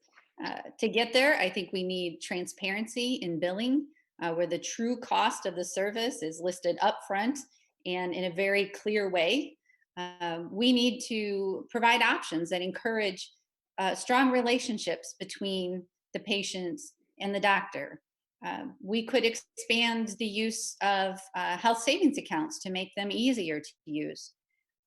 To get there, I think we need transparency in billing, where the true cost of the service is listed upfront and in a very clear way. We need to provide options that encourage strong relationships between the patients and the doctor. We could expand the use of health savings accounts to make them easier to use.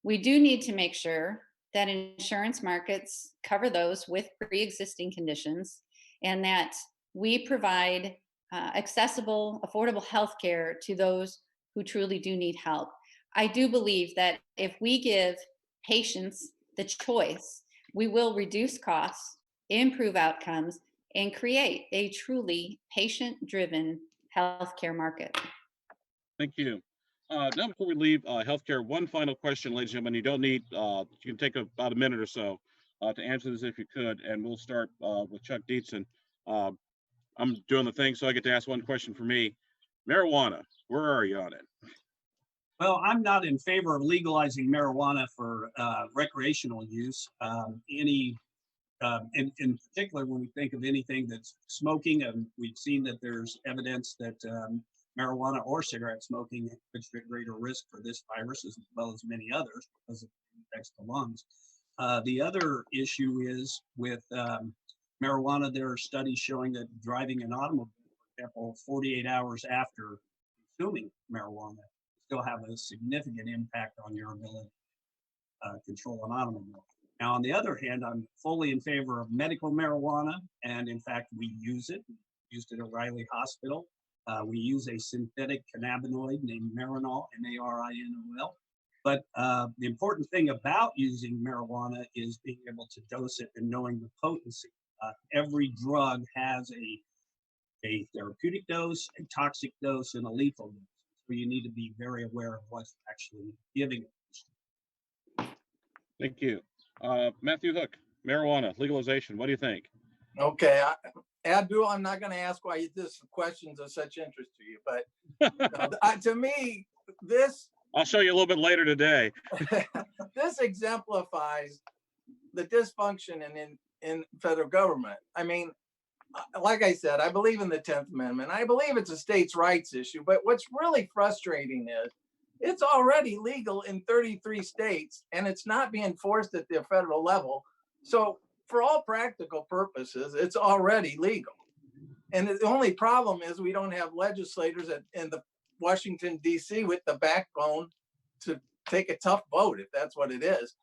We do need to make sure that insurance markets cover those with pre-existing conditions, and that we provide accessible, affordable health care to those who truly do need help. I do believe that if we give patients the choice, we will reduce costs, improve outcomes, and create a truly patient-driven healthcare market. Thank you. Now, before we leave healthcare, one final question, ladies and gentlemen. You don't need, you can take about a minute or so to answer this if you could, and we'll start with Chuck Dietzen. I'm doing the thing, so I get to ask one question for me. Marijuana, where are you on it? Well, I'm not in favor of legalizing marijuana for recreational use. In particular, when we think of anything that's smoking, we've seen that there's evidence that marijuana or cigarette smoking puts at greater risk for this virus, as well as many others, because it affects the lungs. The other issue is with marijuana. There are studies showing that driving an automobile, for example, 48 hours after consuming marijuana, still have a significant impact on your ability to control an automobile. Now, on the other hand, I'm fully in favor of medical marijuana, and in fact, we use it. We used it at Riley Hospital. We use a synthetic cannabinoid named Marinol, M-A-R-I-N-O-L. But the important thing about using marijuana is being able to dose it and knowing the potency. Every drug has a therapeutic dose, a toxic dose, and a lethal dose. So you need to be very aware of what's actually giving it. Thank you. Matthew Hook, marijuana legalization. What do you think? Okay, Abdul, I'm not going to ask why this questions of such interest to you, but to me, this I'll show you a little bit later today. this exemplifies the dysfunction in federal government. I mean, like I said, I believe in the 10th Amendment. I believe it's a states' rights issue, but what's really frustrating is it's already legal in 33 states and it's not being enforced at the federal level. So for all practical purposes, it's already legal. And the only problem is we don't have legislators in the Washington, D.C. with the backbone to take a tough vote, if that's what it is.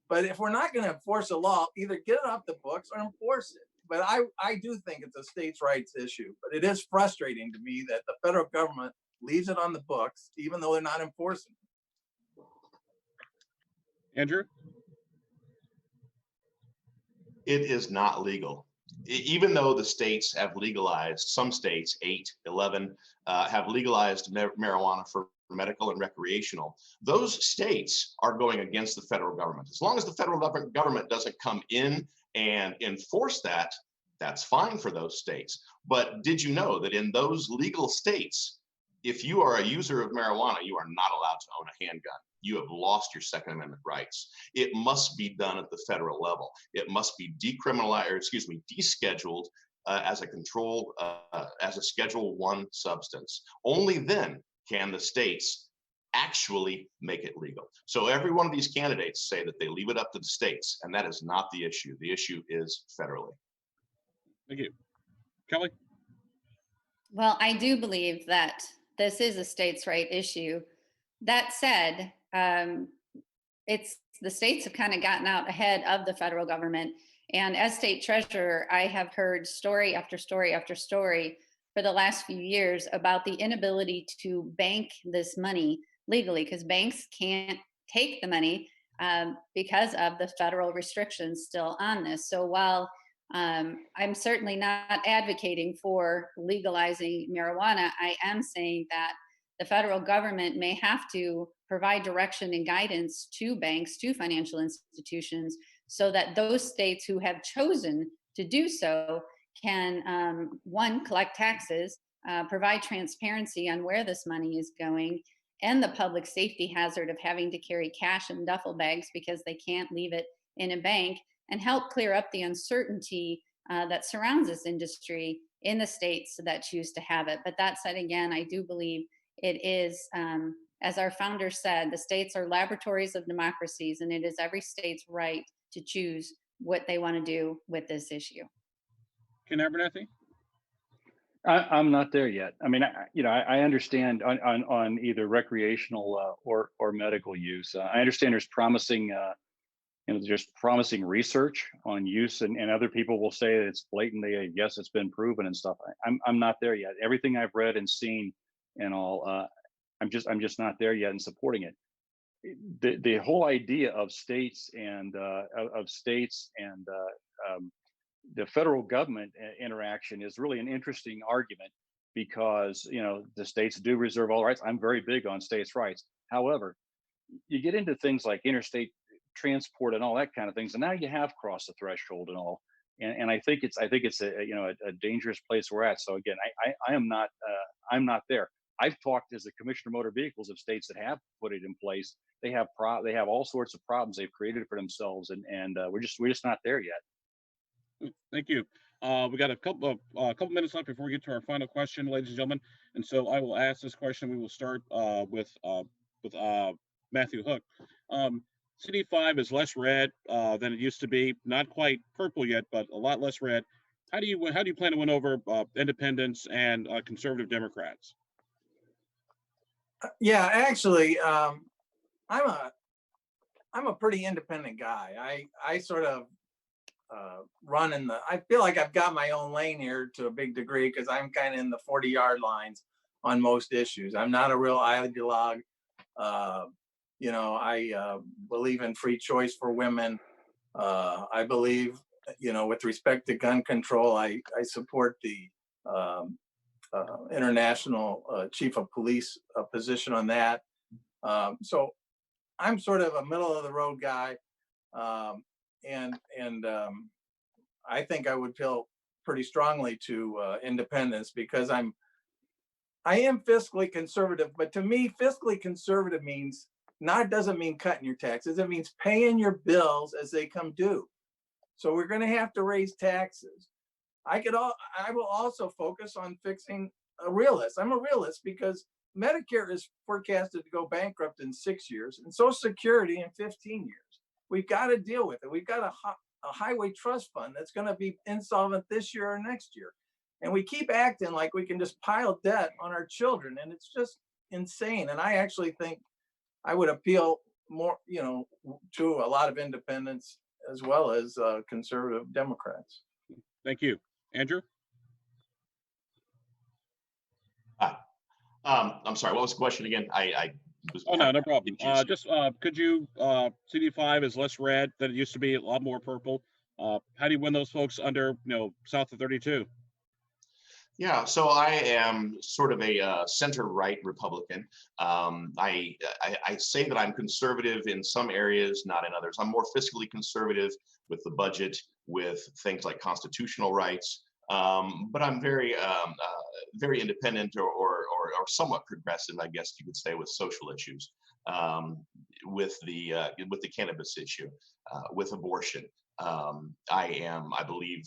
But if we're not going to enforce a law, either get it off the books or enforce it. But I do think it's a states' rights issue. But it is frustrating to me that the federal government leaves it on the books, even though they're not enforcing it. Andrew? It is not legal. Even though the states have legalized, some states, 8, 11, have legalized marijuana for medical and recreational, those states are going against the federal government. As long as the federal government doesn't come in and enforce that, that's fine for those states. But did you know that in those legal states, if you are a user of marijuana, you are not allowed to own a handgun? You have lost your Second Amendment rights. It must be done at the federal level. It must be descheduled as a control, as a Schedule I substance. Only then can the states actually make it legal. So every one of these candidates say that they leave it up to the states, and that is not the issue. The issue is federally. Thank you. Kelly? Well, I do believe that this is a states' right issue. That said, it's the states have kind of gotten out ahead of the federal government. And as state treasurer, I have heard story after story after story for the last few years about the inability to bank this money legally, because banks can't take the money because of the federal restrictions still on this. So while I'm certainly not advocating for legalizing marijuana, I am saying that the federal government may have to provide direction and guidance to banks, to financial institutions, so that those states who have chosen to do so can, one, collect taxes, provide transparency on where this money is going, and the public safety hazard of having to carry cash in duffel bags because they can't leave it in a bank and help clear up the uncertainty that surrounds this industry in the states that choose to have it. But that said, again, I do believe it is, as our founder said, the states are laboratories of democracies, and it is every state's right to choose what they want to do with this issue. Ken Abernathy? I'm not there yet. I mean, I understand on either recreational or medical use. I understand there's promising, there's promising research on use, and other people will say that it's blatantly, yes, it's been proven and stuff. I'm not there yet. Everything I've read and seen and all, I'm just not there yet in supporting it. The whole idea of states and the federal government interaction is really an interesting argument, because the states do reserve all rights. I'm very big on states' rights. However, you get into things like interstate transport and all that kind of things, and now you have crossed the threshold and all. And I think it's a dangerous place we're at. So again, I am not I'm not there. I've talked as the Commissioner of Motor Vehicles of states that have put it in place. They have all sorts of problems they've created for themselves, and we're just not there yet. Thank you. We got a couple minutes left before we get to our final question, ladies and gentlemen. And so I will ask this question. We will start with Matthew Hook. CD5 is less red than it used to be. Not quite purple yet, but a lot less red. How do you plan to win over independents and conservative Democrats? Yeah, actually, I'm a pretty independent guy. I sort of run in I feel like I've got my own lane here to a big degree, because I'm kind of in the 40-yard lines on most issues. I'm not a real ideologue. I believe in free choice for women. I believe, with respect to gun control, I support the international chief of police position on that. So I'm sort of a middle of the road guy. And I think I would feel pretty strongly to independence, because I am fiscally conservative. But to me, fiscally conservative doesn't mean cutting your taxes. It means paying your bills as they come due. So we're going to have to raise taxes. I will also focus on fixing a realist. I'm a realist because Medicare is forecasted to go bankrupt in 6 years, and Social Security in 15 years. We've got to deal with it. We've got a highway trust fund that's going to be insolvent this year or next year. And we keep acting like we can just pile debt on our children. And it's just insane. And I actually think I would appeal more, to a lot of independents as well as conservative Democrats. Thank you. Andrew? I'm sorry, what was the question again? No problem. Could you, CD5 is less red than it used to be, a lot more purple. How do you win those folks under, south of 32? Yeah, so I am sort of a center-right Republican. I say that I'm conservative in some areas, not in others. I'm more fiscally conservative with the budget, with things like constitutional rights. But I'm very independent or somewhat progressive, I guess you could say, with social issues, with the cannabis issue, with abortion. I believe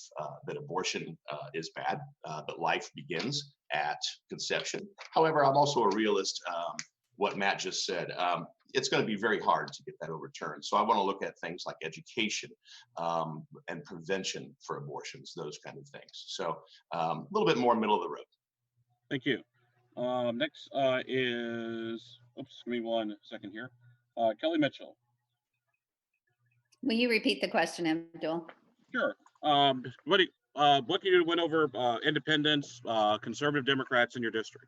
that abortion is bad, that life begins at conception. However, I'm also a realist. What Matt just said, it's going to be very hard to get that overturned. So I want to look at things like education and prevention for abortions, those kind of things. So a little bit more middle of the road. Thank you. Next is, give me 1 second here. Kelly Mitchell. Will you repeat the question, Abdul? Sure. What do you do to win over independents, conservative Democrats in your district?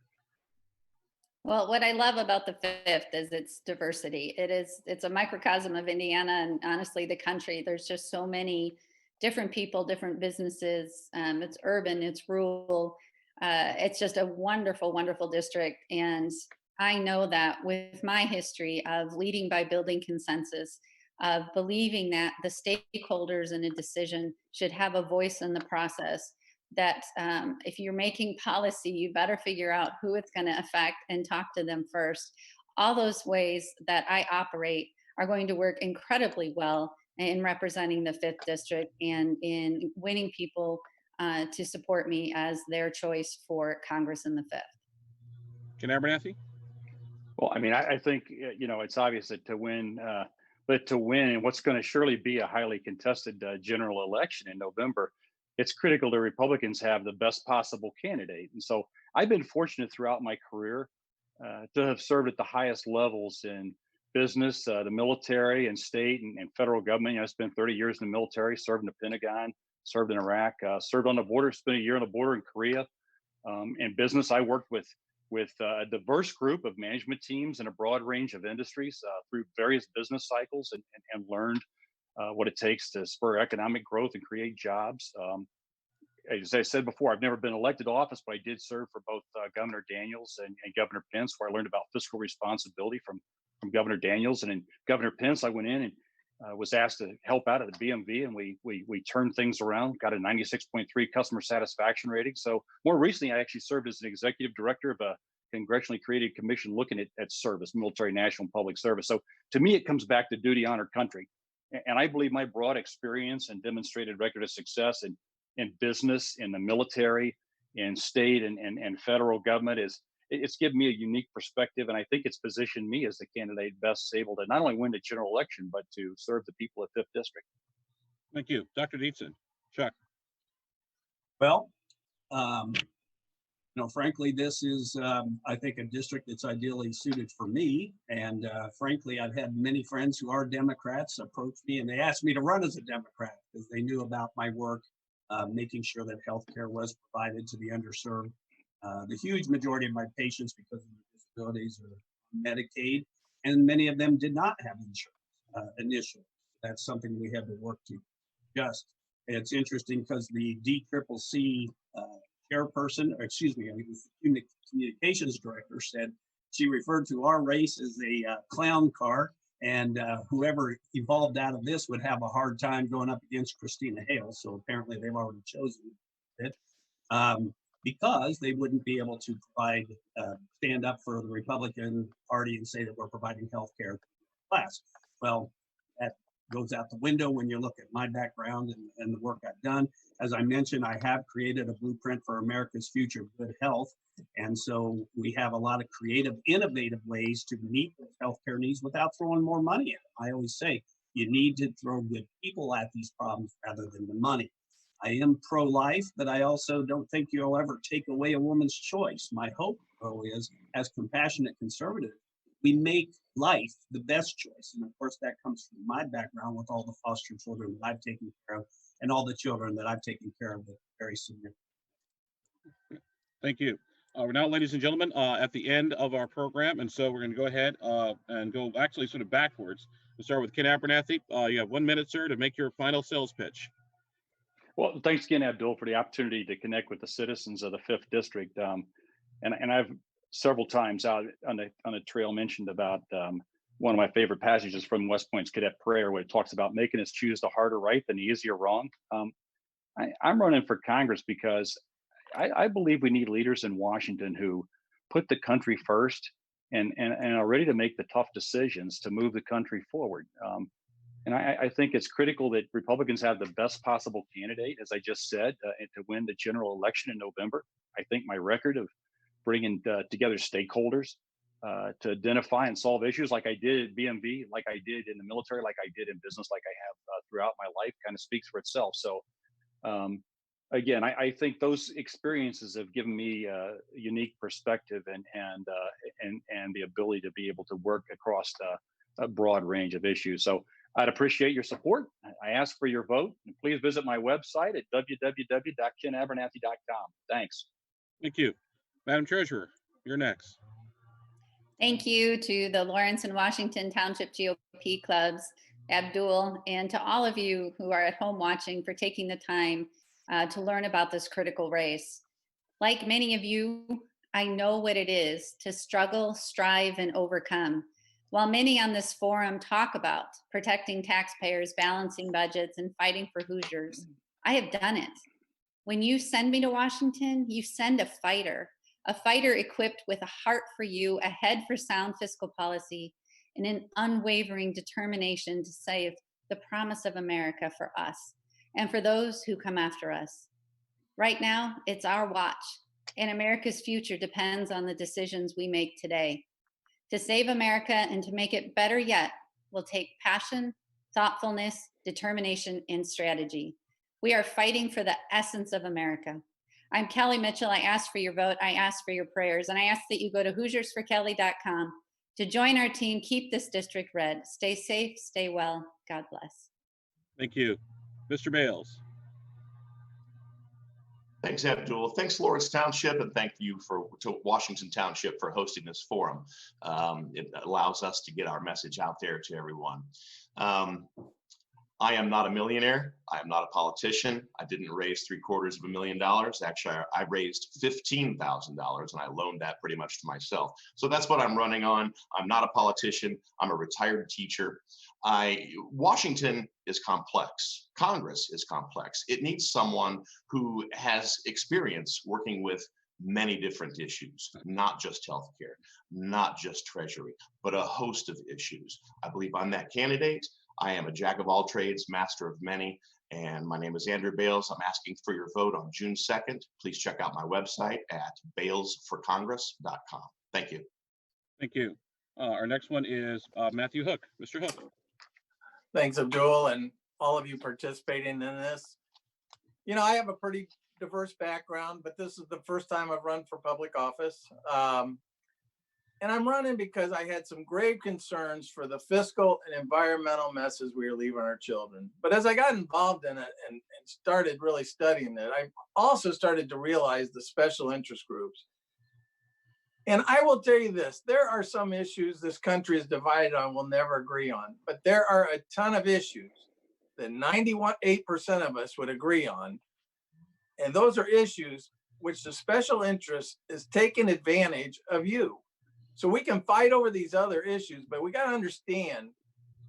Well, what I love about the 5th is its diversity. It's a microcosm of Indiana and honestly the country. There's just so many different people, different businesses. It's urban, it's rural. It's just a wonderful, wonderful district. And I know that with my history of leading by building consensus, of believing that the stakeholders in a decision should have a voice in the process, that if you're making policy, you better figure out who it's going to affect and talk to them first. All those ways that I operate are going to work incredibly well in representing the 5th District and in winning people to support me as their choice for Congress in the 5th. Ken Abernathy? Well, I mean, I think, it's obvious that to win in what's going to surely be a highly contested general election in November, it's critical that Republicans have the best possible candidate. And so I've been fortunate throughout my career to have served at the highest levels in business, the military and state and federal government. I spent 30 years in the military, served in the Pentagon, served in Iraq, served on the border, spent a year on the border in Korea. In business, I worked with a diverse group of management teams in a broad range of industries through various business cycles and learned what it takes to spur economic growth and create jobs. As I said before, I've never been elected to office, but I did serve for both Governor Daniels and Governor Pence, where I learned about fiscal responsibility from Governor Daniels. And in Governor Pence, I went in and was asked to help out at the BMV, and we turned things around, got a 96.3 customer satisfaction rating. So more recently, I actually served as an executive director of a congressionally created commission looking at service, military, national, and public service. So to me, it comes back to duty, honor, country. And I believe my broad experience and demonstrated record of success in business, in the military, in state and federal government it's given me a unique perspective, and I think it's positioned me as the candidate best able to not only win the general election, but to serve the people of 5th District. Thank you. Dr. Dietzen. Chuck. Well, frankly, this is, I think, a district that's ideally suited for me. And frankly, I've had many friends who are Democrats approach me, and they asked me to run as a Democrat because they knew about my work, making sure that healthcare was provided to the underserved. The huge majority of my patients, because of their disabilities, are Medicaid, and many of them did not have insurance initially. That's something we had to work to adjust. It's interesting because the DCCC chairperson, or excuse me, the communications director said she referred to our race as a clown car, and whoever evolved out of this would have a hard time going up against Christina Hale. So apparently they've already chosen it. Because they wouldn't be able to stand up for the Republican Party and say that we're providing health care to the class. Well, that goes out the window when you look at my background and the work I've done. As I mentioned, I have created a blueprint for America's future of good health. And so we have a lot of creative, innovative ways to meet those healthcare needs without throwing more money at it. I always say you need to throw good people at these problems rather than the money. I am pro-life, but I also don't think you'll ever take away a woman's choice. My hope, though, is as compassionate conservatives, we make life the best choice. And of course, that comes from my background with all the foster children that I've taken care of and all the children that I've taken care of that are very senior. Thank you. We're now, ladies and gentlemen, at the end of our program. And so we're going to go ahead and go actually sort of backwards. We'll start with Ken Abernathy. You have 1 minute, sir, to make your final sales pitch. Well, thanks again, Abdul, for the opportunity to connect with the citizens of the 5th District. And I've several times out on the trail mentioned about one of my favorite passages from West Point's Cadet Prayer, where it talks about making us choose the harder right than the easier wrong. I'm running for Congress because I believe we need leaders in Washington who put the country first and are ready to make the tough decisions to move the country forward. And I think it's critical that Republicans have the best possible candidate, as I just said, and to win the general election in November. I think my record of bringing together stakeholders to identify and solve issues like I did at BMV, like I did in the military, like I did in business, like I have throughout my life, kind of speaks for itself. So again, I think those experiences have given me a unique perspective and the ability to be able to work across a broad range of issues. So I'd appreciate your support. I ask for your vote. And please visit my website at www.kenabernathy.com. Thanks. Thank you. Madam Treasurer, you're next. Thank you to the Lawrence and Washington Township GOP clubs, Abdul, and to all of you who are at home watching for taking the time to learn about this critical race. Like many of you, I know what it is to struggle, strive, and overcome. While many on this forum talk about protecting taxpayers, balancing budgets, and fighting for Hoosiers, I have done it. When you send me to Washington, you send a fighter equipped with a heart for you, a head for sound fiscal policy, and an unwavering determination to save the promise of America for us and for those who come after us. Right now, it's our watch, and America's future depends on the decisions we make today. To save America and to make it better yet will take passion, thoughtfulness, determination, and strategy. We are fighting for the essence of America. I'm Kelly Mitchell. I ask for your vote. I ask for your prayers. And I ask that you go to HoosiersForKelly.com to join our team. Keep this district red. Stay safe. Stay well. God bless. Thank you. Mr. Bales. Thanks, Abdul. Thanks, Lawrence Township, and thank you to Washington Township for hosting this forum. It allows us to get our message out there to everyone. I am not a millionaire. I am not a politician. I didn't raise $750,000. Actually, I raised $15,000 and I loaned that pretty much to myself. So that's what I'm running on. I'm not a politician. I'm a retired teacher. Washington is complex. Congress is complex. It needs someone who has experience working with many different issues, not just healthcare, not just treasury, but a host of issues. I believe I'm that candidate. I am a jack of all trades, master of many, and my name is Andrew Bales. I'm asking for your vote on June 2nd. Please check out my website at balesforcongress.com. Thank you. Thank you. Our next one is Matthew Hook. Mr. Hook. Thanks, Abdul, and all of you participating in this. You know, I have a pretty diverse background, but this is the first time I've run for public office. And I'm running because I had some grave concerns for the fiscal and environmental messes we are leaving our children. But as I got involved in it and started really studying it, I also started to realize the special interest groups. And I will tell you this, there are some issues this country is divided on, we'll never agree on, but there are a ton of issues that 98% of us would agree on. And those are issues which the special interest is taking advantage of you. So we can fight over these other issues, but we got to understand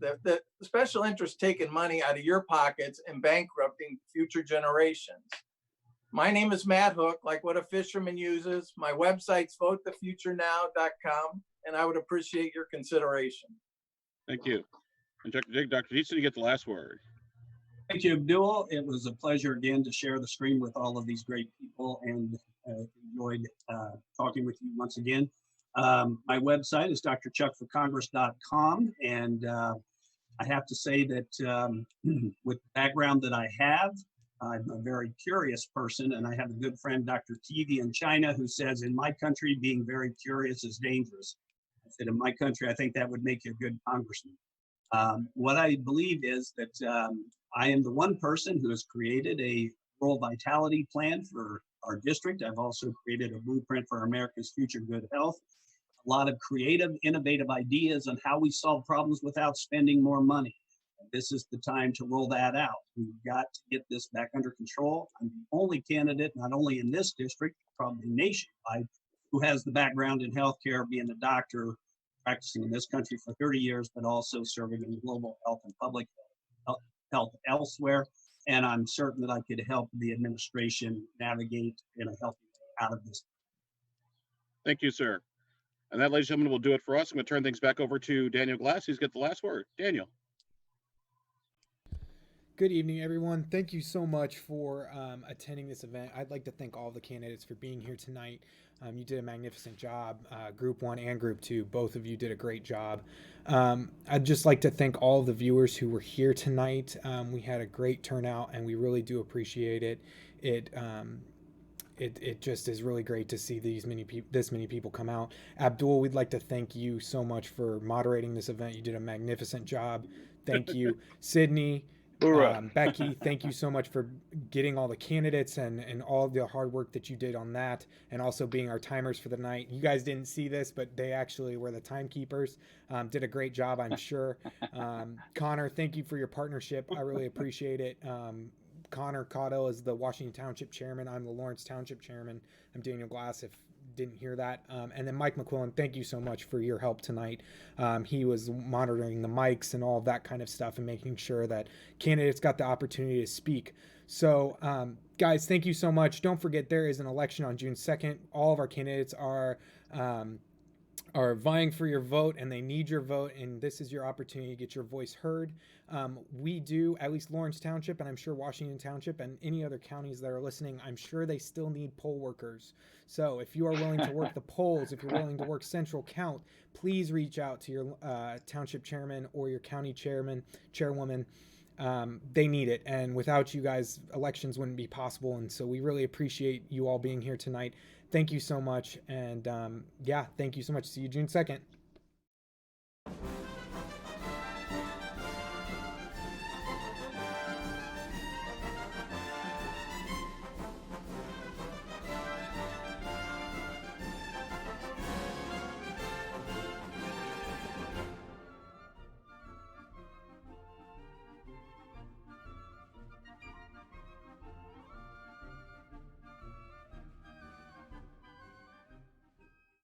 that the special interest taking money out of your pockets and bankrupting future generations. My name is Matt Hook, like what a fisherman uses. My website's votethefuturenow.com, and I would appreciate your consideration. Thank you. And Dr. Dietzen, you get the last word. Thank you, Abdul. It was a pleasure again to share the screen with all of these great people, and enjoyed talking with you once again. My website is drchuckforcongress.com, and I have to say that with the background that I have, I'm a very curious person, and I have a good friend, Dr. TV in China, who says, in my country, being very curious is dangerous. I said, in my country, I think that would make you a good congressman. What I believe is that I am the one person who has created a rural vitality plan for our district. I've also created a blueprint for America's future good health. A lot of creative, innovative ideas on how we solve problems without spending more money. This is the time to roll that out. We've got to get this back under control. I'm the only candidate, not only in this district, probably nationwide, who has the background in healthcare, being a doctor, practicing in this country for 30 years, but also serving in global health and public health elsewhere. And I'm certain that I could help the administration navigate in a healthy way out of this. Thank you, sir. And that, ladies and gentlemen, will do it for us. I'm going to turn things back over to Daniel Glass. He's got the last word. Daniel. Good evening, everyone. Thank you so much for attending this event. I'd like to thank all the candidates for being here tonight. You did a magnificent job. Group 1 and Group 2, both of you did a great job. I'd just like to thank all of the viewers who were here tonight. We had a great turnout, and we really do appreciate it. It just is really great to see this many people come out. Abdul, we'd like to thank you so much for moderating this event. You did a magnificent job. Thank you. Sidney, Becky, thank you so much for getting all the candidates and all the hard work that you did on that, and also being our timers for the night. You guys didn't see this, but they actually were the timekeepers. Did a great job, I'm sure. Connor, thank you for your partnership. I really appreciate it. Connor Caudill is the Washington Township chairman. I'm the Lawrence Township chairman. I'm Daniel Glass, if didn't hear that. And then Mike McQuillen, thank you so much for your help tonight. He was monitoring the mics and all of that kind of stuff and making sure that candidates got the opportunity to speak. So guys, thank you so much. Don't forget, there is an election on June 2nd. All of our candidates are are vying for your vote, and they need your vote, and this is your opportunity to get your voice heard. We do, at least Lawrence Township, and I'm sure Washington Township and any other counties that are listening, I'm sure they still need poll workers. So if you are willing to work the polls, if you're willing to work central count, please reach out to your township chairman or your county chairwoman. They need it, and without you guys, elections wouldn't be possible. And so we really appreciate you all being here tonight. Thank you so much, and yeah, thank you so much. See you June 2nd.